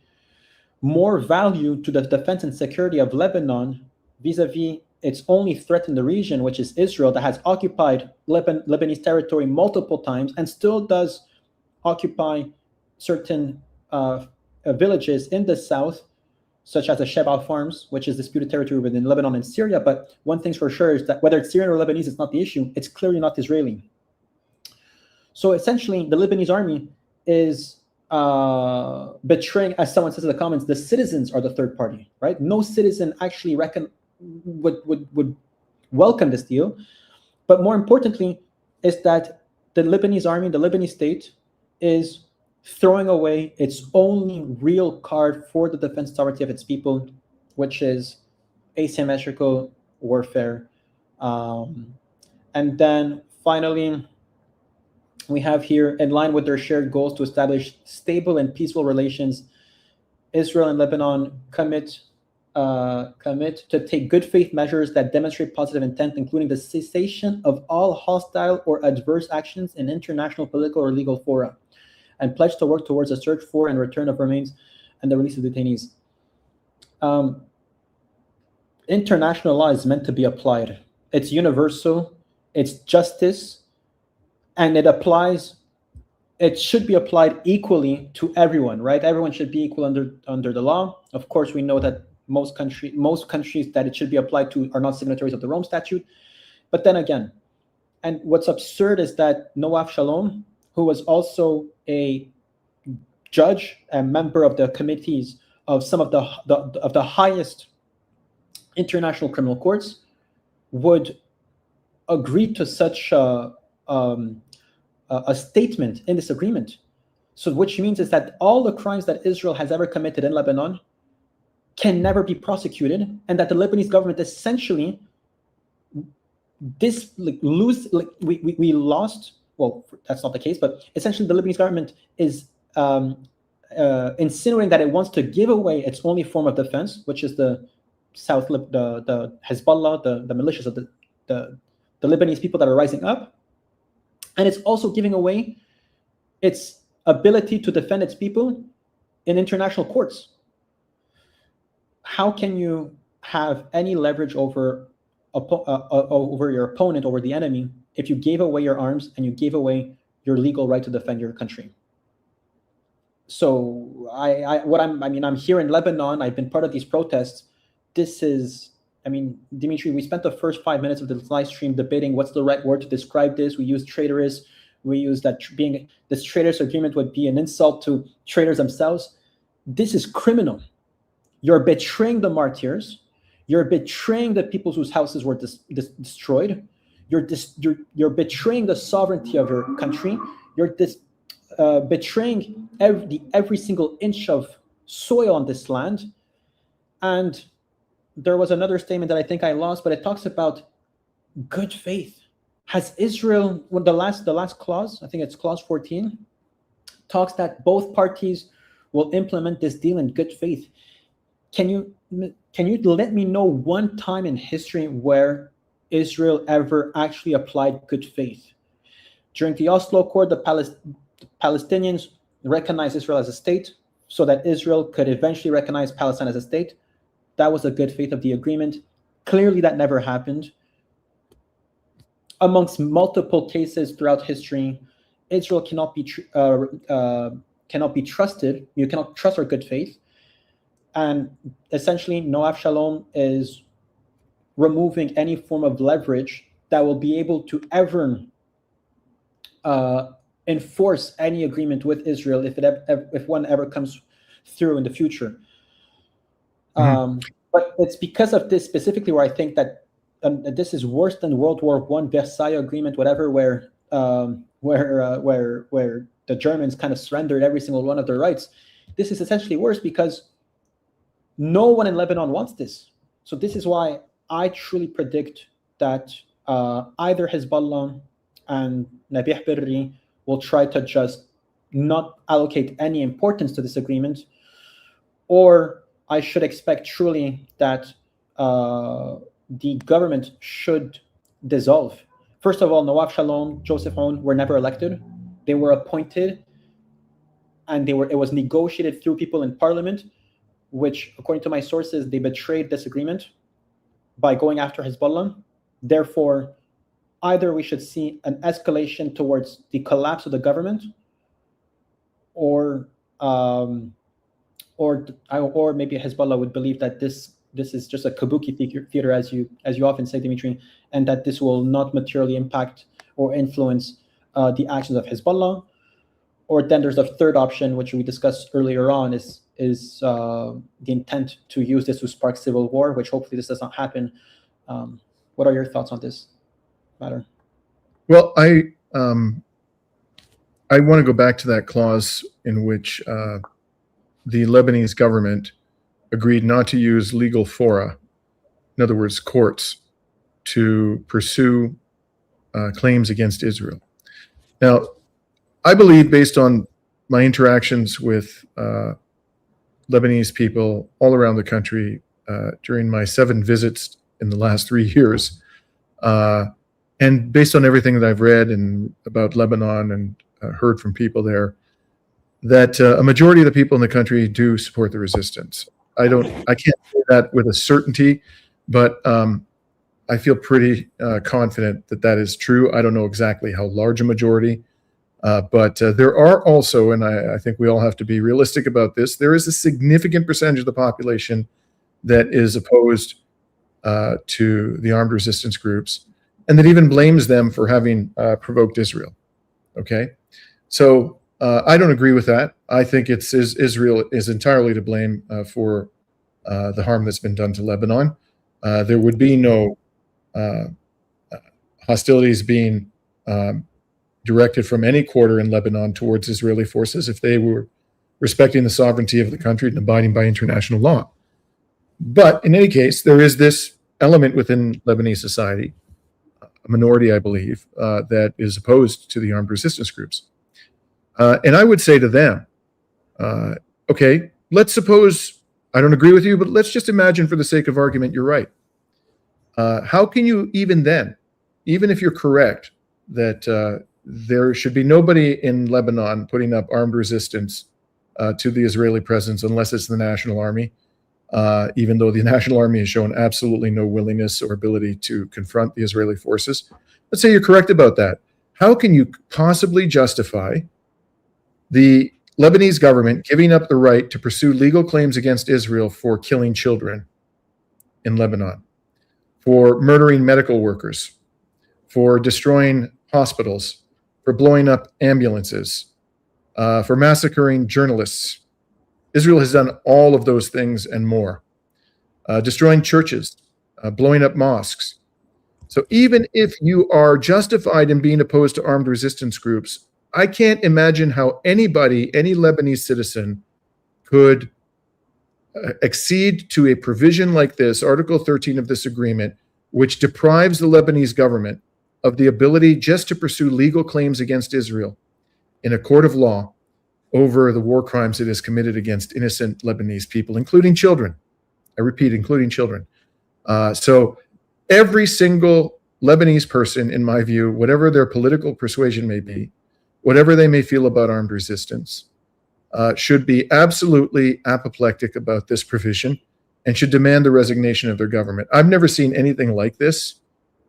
more value to the defense and security of Lebanon vis-a-vis its only threat in the region, which is Israel, that has occupied Lebanese territory multiple times and still does occupy certain villages in the south, such as the Shebal farms, which is disputed territory within Lebanon and Syria. But one thing's for sure is that whether it's Syrian or Lebanese, it's not the issue. It's clearly not Israeli. So essentially, the Lebanese army is betraying, as someone says in the comments, the citizens are the third party, right? No citizen actually would welcome this deal. But more importantly, is that the Lebanese army, the Lebanese state, is throwing away its only real card for the defense sovereignty of its people, which is asymmetrical warfare. And then finally, we have here, in line with their shared goals to establish stable and peaceful relations, Israel and Lebanon commit to take good faith measures that demonstrate positive intent, including the cessation of all hostile or adverse actions in international, political, or legal fora, and pledge to work towards a search for and return of remains and the release of detainees. International law is meant to be applied. It's universal, it's justice, and it should be applied equally to everyone, right? Everyone should be equal under the law. Of course, we know that most countries that it should be applied to are not signatories of the Rome Statute. But then again, and what's absurd is that Noaf Shalom, who was also a judge and member of the committees of some of the highest international criminal courts, would agree to such a statement in this agreement. So which means is that all the crimes that Israel has ever committed in Lebanon can never be prosecuted, and that the Lebanese government essentially we lost. Well, that's not the case, but essentially the Lebanese government is insinuating that it wants to give away its only form of defense, which is the the Hezbollah, the militias of the Lebanese people that are rising up. And it's also giving away its ability to defend its people in international courts. How can you have any leverage over your opponent, over the enemy, if you gave away your arms and you gave away your legal right to defend your country? So I'm here in Lebanon. I've been part of these protests. This is, Dimitri, we spent the first 5 minutes of this live stream debating what's the right word to describe this. We use traitorous. We use that this traitorous agreement would be an insult to traitors themselves. This is criminal. You're betraying the martyrs. You're betraying the people whose houses were destroyed. You're betraying the sovereignty of your country. You're betraying every single inch of soil on this land. And there was another statement that I think I lost, but it talks about good faith. Has Israel, the last clause, I think it's clause 14, talks that both parties will implement this deal in good faith. Can you let me know one time in history where Israel ever actually applied good faith? During the Oslo Accord, the Palestinians recognized Israel as a state so that Israel could eventually recognize Palestine as a state. That was the good faith of the agreement. Clearly, that never happened. Amongst multiple cases throughout history, Israel cannot be trusted. You cannot trust our good faith. And essentially, Noaf Shalom is removing any form of leverage that will be able to ever enforce any agreement with Israel if one ever comes through in the future. But it's because of this specifically where I think that this is worse than World War I, Versailles Agreement, whatever, where the Germans kind of surrendered every single one of their rights. This is essentially worse because no one in Lebanon wants this. So this is why I truly predict that either Hezbollah and Nabih Berri will try to just not allocate any importance to this agreement, or I should expect truly that the government should dissolve. First of all, Nawaf Shalom, Joseph Aoun were never elected. They were appointed, and it was negotiated through people in parliament, which, according to my sources, they betrayed this agreement by going after Hezbollah. Therefore, either we should see an escalation towards the collapse of the government, or maybe Hezbollah would believe that this is just a kabuki theater, as you often say, Dimitri, and that this will not materially impact or influence the actions of Hezbollah. Or then there's a third option, which we discussed earlier on, is the intent to use this to spark civil war, which hopefully this does not happen. What are your thoughts on this matter? Well, I want to go back to that clause in which the Lebanese government agreed not to use legal fora, in other words, courts, to pursue claims against Israel. Now, I believe, based on my interactions with Lebanese people all around the country during my 7 visits in the last 3 years, and based on everything that I've read and about Lebanon and heard from people there, that a majority of the people in the country do support the resistance. I can't say that with a certainty, but I feel pretty confident that that is true. I don't know exactly how large a majority, but there are also, and I think we all have to be realistic about this, there is a significant percentage of the population that is opposed to the armed resistance groups, and that even blames them for having provoked Israel. Okay, so I don't agree with that. I think Israel is entirely to blame for the harm that's been done to Lebanon. There would be no hostilities being directed from any quarter in Lebanon towards Israeli forces if they were respecting the sovereignty of the country and abiding by international law. But in any case, there is this element within Lebanese society, a minority, I believe, that is opposed to the armed resistance groups. And I would say to them, okay, let's suppose I don't agree with you, but let's just imagine for the sake of argument you're right. How can you even then, even if you're correct, that there should be nobody in Lebanon putting up armed resistance to the Israeli presence unless it's the National Army, even though the National Army has shown absolutely no willingness or ability to confront the Israeli forces. Let's say you're correct about that. How can you possibly justify the Lebanese government giving up the right to pursue legal claims against Israel for killing children in Lebanon, for murdering medical workers, for destroying hospitals, for blowing up ambulances, for massacring journalists? Israel has done all of those things and more, destroying churches, blowing up mosques. So even if you are justified in being opposed to armed resistance groups, I can't imagine how anybody, any Lebanese citizen, could accede to a provision like this, Article 13 of this agreement, which deprives the Lebanese government of the ability just to pursue legal claims against Israel in a court of law over the war crimes it has committed against innocent Lebanese people, including children. I repeat, including children. So every single Lebanese person, in my view, whatever their political persuasion may be, whatever they may feel about armed resistance, should be absolutely apoplectic about this provision and should demand the resignation of their government. I've never seen anything like this.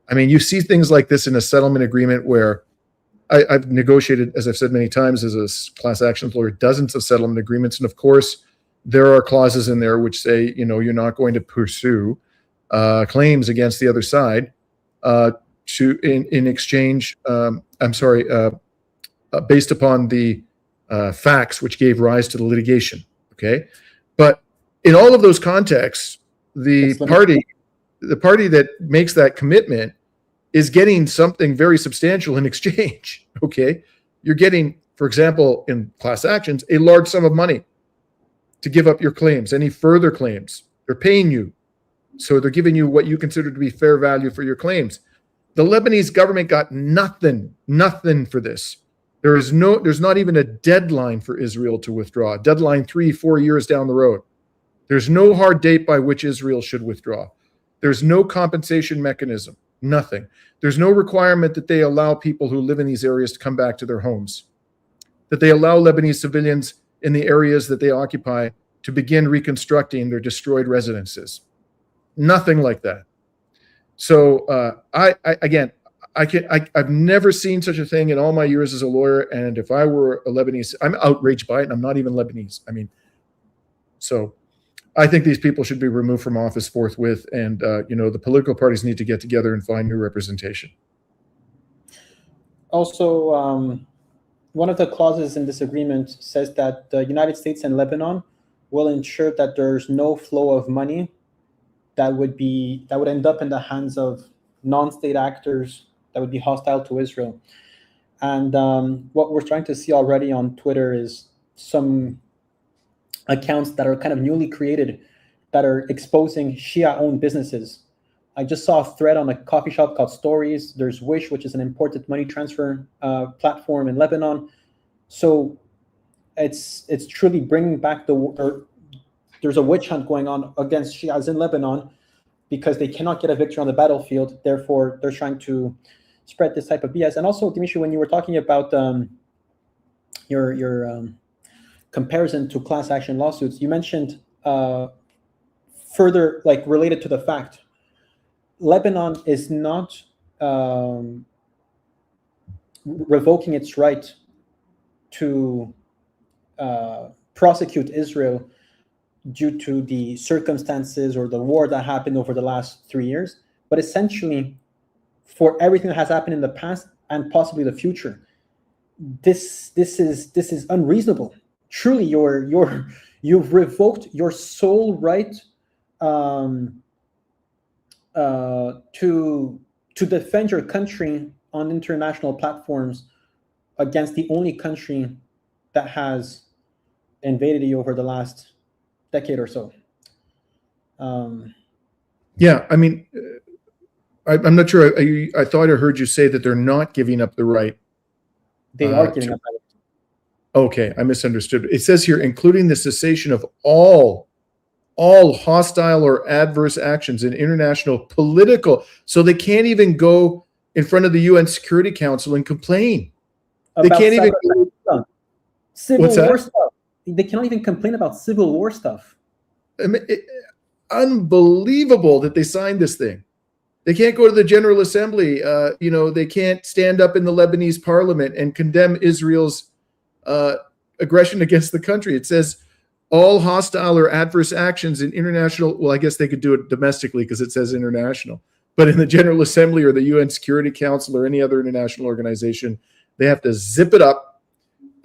I mean, you see things like this in a settlement agreement where I've negotiated, as I've said many times, as a class action lawyer, dozens of settlement agreements. And of course, there are clauses in there which say, you know, you're not going to pursue claims against the other side in exchange. Based upon the facts which gave rise to the litigation. Okay, but in all of those contexts, the party that makes that commitment is getting something very substantial in exchange. Okay, you're getting, for example, in class actions, a large sum of money to give up your claims, any further claims. They're paying you. So they're giving you what you consider to be fair value for your claims. The Lebanese government got nothing for this. There's not even a deadline for Israel to withdraw. Deadline 3-4 years down the road. There's no hard date by which Israel should withdraw. There's no compensation mechanism. Nothing. There's no requirement that they allow people who live in these areas to come back to their homes. That they allow Lebanese civilians in the areas that they occupy to begin reconstructing their destroyed residences. Nothing like that. So I've never seen such a thing in all my years as a lawyer. And if I were a Lebanese, I'm outraged by it. And I'm not even Lebanese. So I think these people should be removed from office forthwith. And, the political parties need to get together and find new representation. Also, one of the clauses in this agreement says that the United States and Lebanon will ensure that there's no flow of money that would end up in the hands of non-state actors that would be hostile to Israel. And what we're trying to see already on Twitter is some accounts that are kind of newly created that are exposing Shia-owned businesses. I just saw a thread on a coffee shop called Stories. There's Wish, which is an imported money transfer platform in Lebanon. So it's truly bringing back there's a witch hunt going on against Shias in Lebanon because they cannot get a victory on the battlefield. Therefore, they're trying to spread this type of BS. And also, Dimitri, when you were talking about your comparison to class action lawsuits, you mentioned further, like related to the fact, Lebanon is not revoking its right to prosecute Israel due to the circumstances or the war that happened over the last 3 years, but essentially for everything that has happened in the past and possibly the future. This is unreasonable. Truly, you've revoked your sole right to defend your country on international platforms against the only country that has invaded you over the last decade or so. Yeah, I'm not sure. I thought I heard you say that they're not giving up the right. They are giving up the right. Okay, I misunderstood. It says here, including the cessation of all hostile or adverse actions in international political. So they can't even go in front of the UN Security Council and complain. They can't even. Civil war stuff. They cannot even complain about civil war stuff. Unbelievable that they signed this thing. They can't go to the General Assembly. They can't stand up in the Lebanese parliament and condemn Israel's aggression against the country. It says all hostile or adverse actions in international. Well, I guess they could do it domestically because it says international. But in the General Assembly or the UN Security Council or any other international organization, they have to zip it up.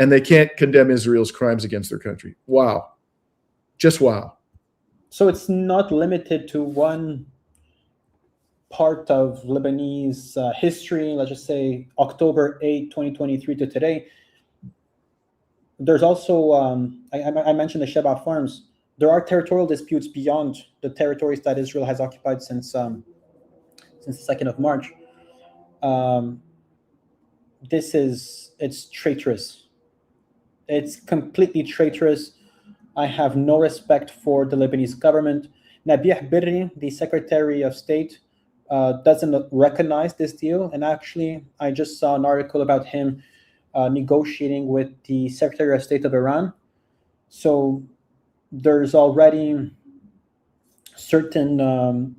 And they can't condemn Israel's crimes against their country. Wow. Just wow. So it's not limited to one part of Lebanese history, let's just say October 8, 2023 to today. There's also, I mentioned the Sheba Farms. There are territorial disputes beyond the territories that Israel has occupied since the 2nd of March. It's traitorous. It's completely traitorous. I have no respect for the Lebanese government. Nabih Berri, the Secretary of State, doesn't recognize this deal. And actually, I just saw an article about him negotiating with the Secretary of State of Iran. So there's already certain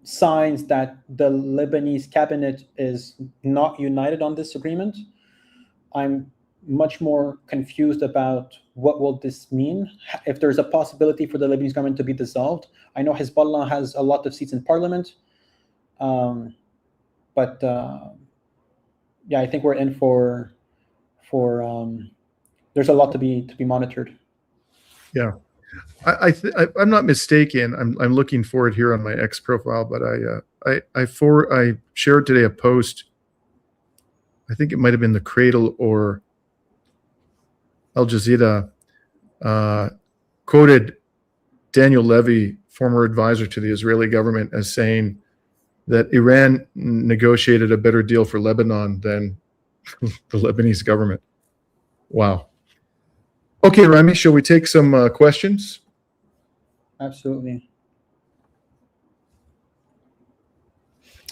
signs that the Lebanese cabinet is not united on this agreement. I'm much more confused about what will this mean, if there's a possibility for the Lebanese government to be dissolved. I know Hezbollah has a lot of seats in parliament. But yeah, I think we're in for there's a lot to be monitored. Yeah, I'm not mistaken. I'm looking for it here on my X profile, but I shared today a post. I think it might have been the Cradle or Al Jazeera, quoted Daniel Levy, former advisor to the Israeli government, as saying that Iran negotiated a better deal for Lebanon than the Lebanese government. Wow. Okay, Rami, shall we take some questions? Absolutely.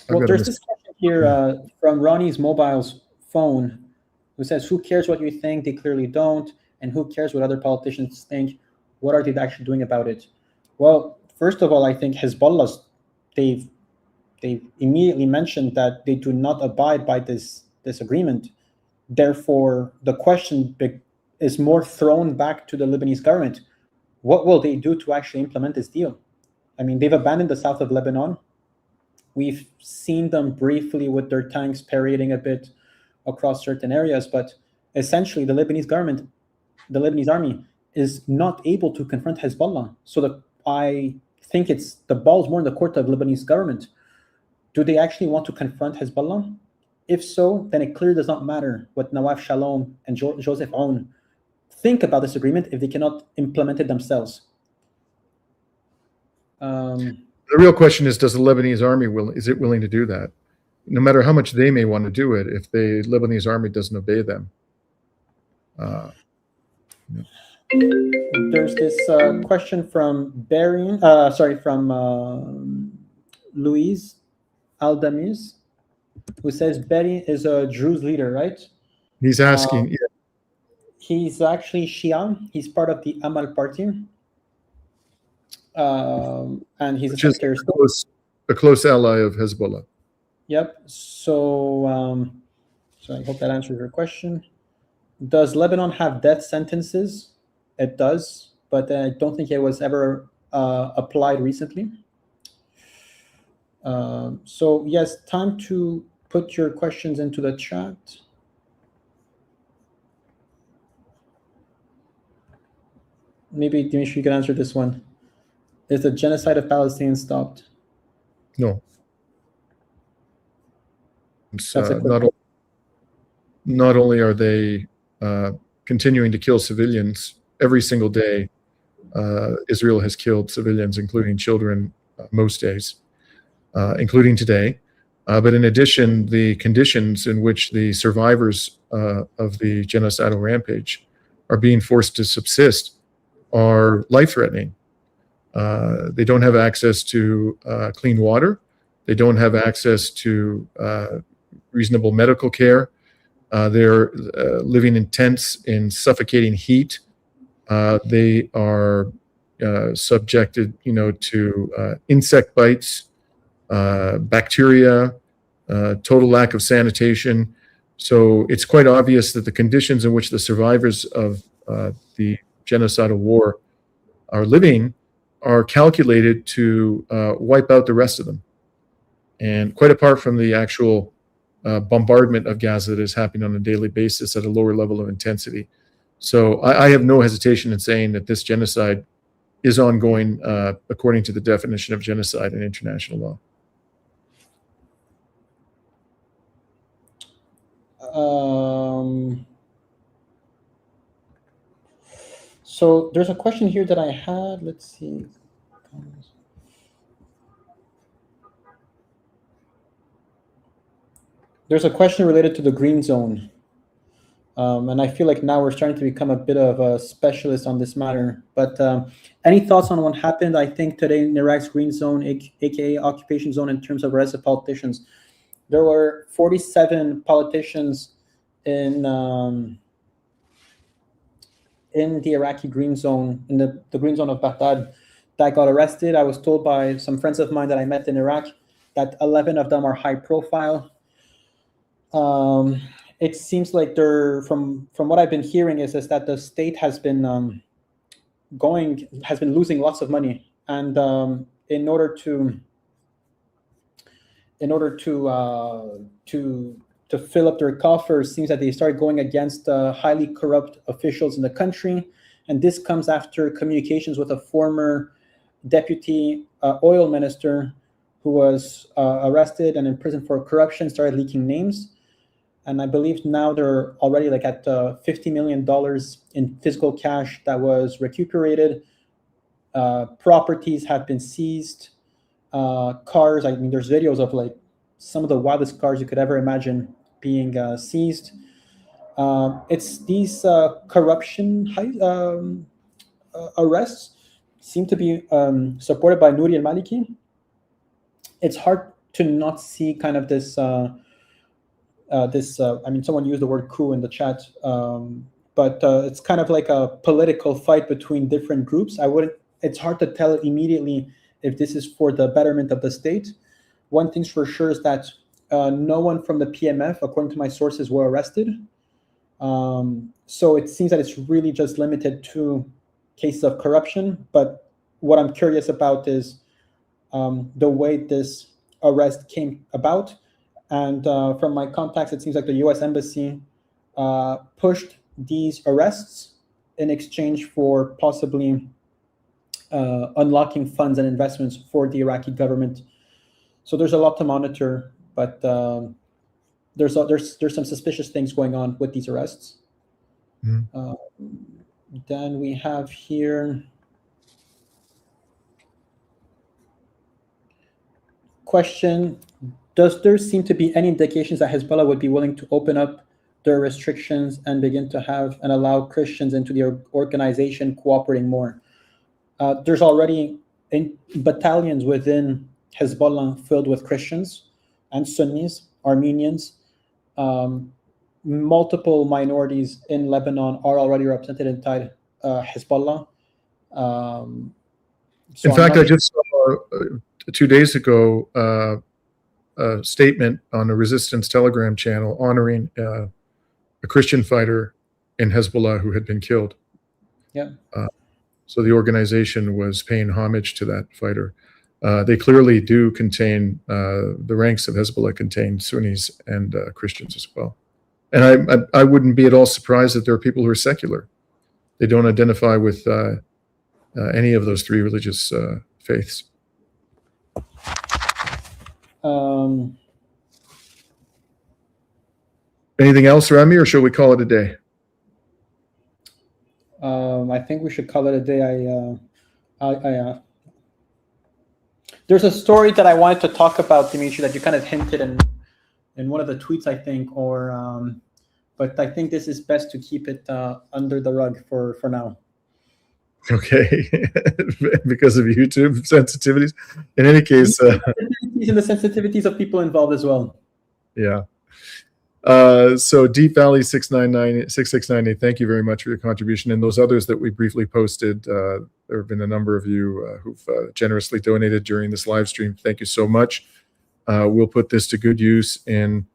Well, there's this question here from Ronnie's mobile's phone, who says, who cares what you think? They clearly don't. And who cares what other politicians think? What are they actually doing about it? Well, first of all, I think Hezbollah, they've immediately mentioned that they do not abide by this agreement. Therefore, the question is more thrown back to the Lebanese government. What will they do to actually implement this deal? I mean, they've abandoned the south of Lebanon. We've seen them briefly with their tanks parading a bit across certain areas, but essentially the Lebanese government, the Lebanese army, is not able to confront Hezbollah. So I think the ball's more in the court of the Lebanese government. Do they actually want to confront Hezbollah? If so, then it clearly does not matter what Nawaf Shalom and Joseph Aoun think about this agreement if they cannot implement it themselves. The real question is, does the Lebanese army is it willing to do that? No matter how much they may want to do it, if the Lebanese army doesn't obey them. There's this question from Louise Aldamis, who says Berry is a Druze leader, right? He's asking. Yeah. He's actually Shia. He's part of the Amal party. And he's a close ally of Hezbollah. Yep. So, so I hope that answers your question. Does Lebanon have death sentences? It does, but I don't think it was ever applied recently. So yes, time to put your questions into the chat. Maybe Dimitri, you can answer this one. Is the genocide of Palestinians stopped? No. Not only are they continuing to kill civilians every single day, Israel has killed civilians, including children, most days, including today. But in addition, the conditions in which the survivors of the genocidal rampage are being forced to subsist are life-threatening. They don't have access to clean water. They don't have access to reasonable medical care. They're living in tents in suffocating heat. They are subjected, to insect bites, bacteria, total lack of sanitation. So it's quite obvious that the conditions in which the survivors of the genocidal war are living are calculated to wipe out the rest of them. And quite apart from the actual bombardment of Gaza that is happening on a daily basis at a lower level of intensity. So I have no hesitation in saying that this genocide is ongoing according to the definition of genocide in international law. So there's a question here that I had. Let's see. There's a question related to the green zone. And I feel like now we're starting to become a bit of a specialist on this matter. But any thoughts on what happened, I think, today in Iraq's green zone, aka occupation zone, in terms of arrested politicians? There were 47 politicians in the Iraqi green zone, in the green zone of Baghdad, that got arrested. I was told by some friends of mine that I met in Iraq that 11 of them are high profile. It seems like they're, from what I've been hearing, is that the state has been losing lots of money, and in order to in order to fill up their coffers, seems that they started going against highly corrupt officials in the country. And this comes after communications with a former deputy oil minister who was arrested and imprisoned for corruption, started leaking names. And I believe now they're already like at $50 million in physical cash that was recuperated. Properties have been seized. Cars, I mean, there's videos of like some of the wildest cars you could ever imagine being seized. It's these corruption arrests seem to be supported by Nouri al-Maliki. It's hard to not see kind of this, I mean, someone used the word coup in the chat, but it's kind of like a political fight between different groups. It's hard to tell immediately if this is for the betterment of the state. One thing's for sure is that no one from the PMF, according to my sources, were arrested. So it seems that it's really just limited to cases of corruption. But what I'm curious about is the way this arrest came about. And from my contacts, it seems like the U.S. Embassy pushed these arrests in exchange for possibly unlocking funds and investments for the Iraqi government. So there's a lot to monitor, but there's some suspicious things going on with these arrests. Mm-hmm. Then we have here question: does there seem to be any indications that Hezbollah would be willing to open up their restrictions and begin to have and allow Christians into the organization cooperating more? There's already battalions within Hezbollah filled with Christians and Sunnis, Armenians. Multiple minorities in Lebanon are already represented inside Hezbollah. In fact, I just saw 2 days ago a statement on a resistance Telegram channel honoring a Christian fighter in Hezbollah who had been killed. Yeah. So the organization was paying homage to that fighter. They clearly do contain, the ranks of Hezbollah contain Sunnis and Christians as well. And I wouldn't be at all surprised that there are people who are secular. They don't identify with any of those three religious faiths. Anything else, Rami, or shall we call it a day? I think we should call it a day. There's a story that I wanted to talk about, Dimitri, that you kind of hinted in one of the tweets, I think, but I think this is best to keep it under the rug for now. Okay, because of YouTube sensitivities. In any case, and the sensitivities of people involved as well. Yeah. So Deep Valley 6698, thank you very much for your contribution. And those others that we briefly posted, there have been a number of you who've generously donated during this live stream. Thank you so much. We'll put this to good use in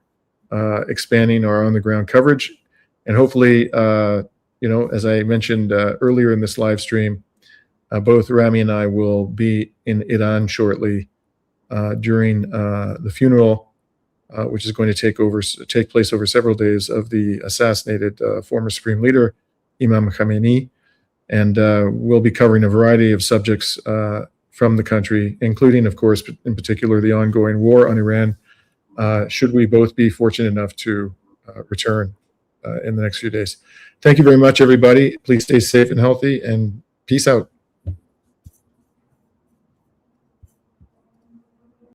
expanding our on-the-ground coverage. And hopefully, as I mentioned earlier in this live stream, both Rami and I will be in Iran shortly during the funeral, which is going to take place over several days, of the assassinated former Supreme Leader, Imam Khamenei. And we'll be covering a variety of subjects from the country, including, of course, in particular, the ongoing war on Iran, should we both be fortunate enough to return in the next few days. Thank you very much, everybody. Please stay safe and healthy, and peace out.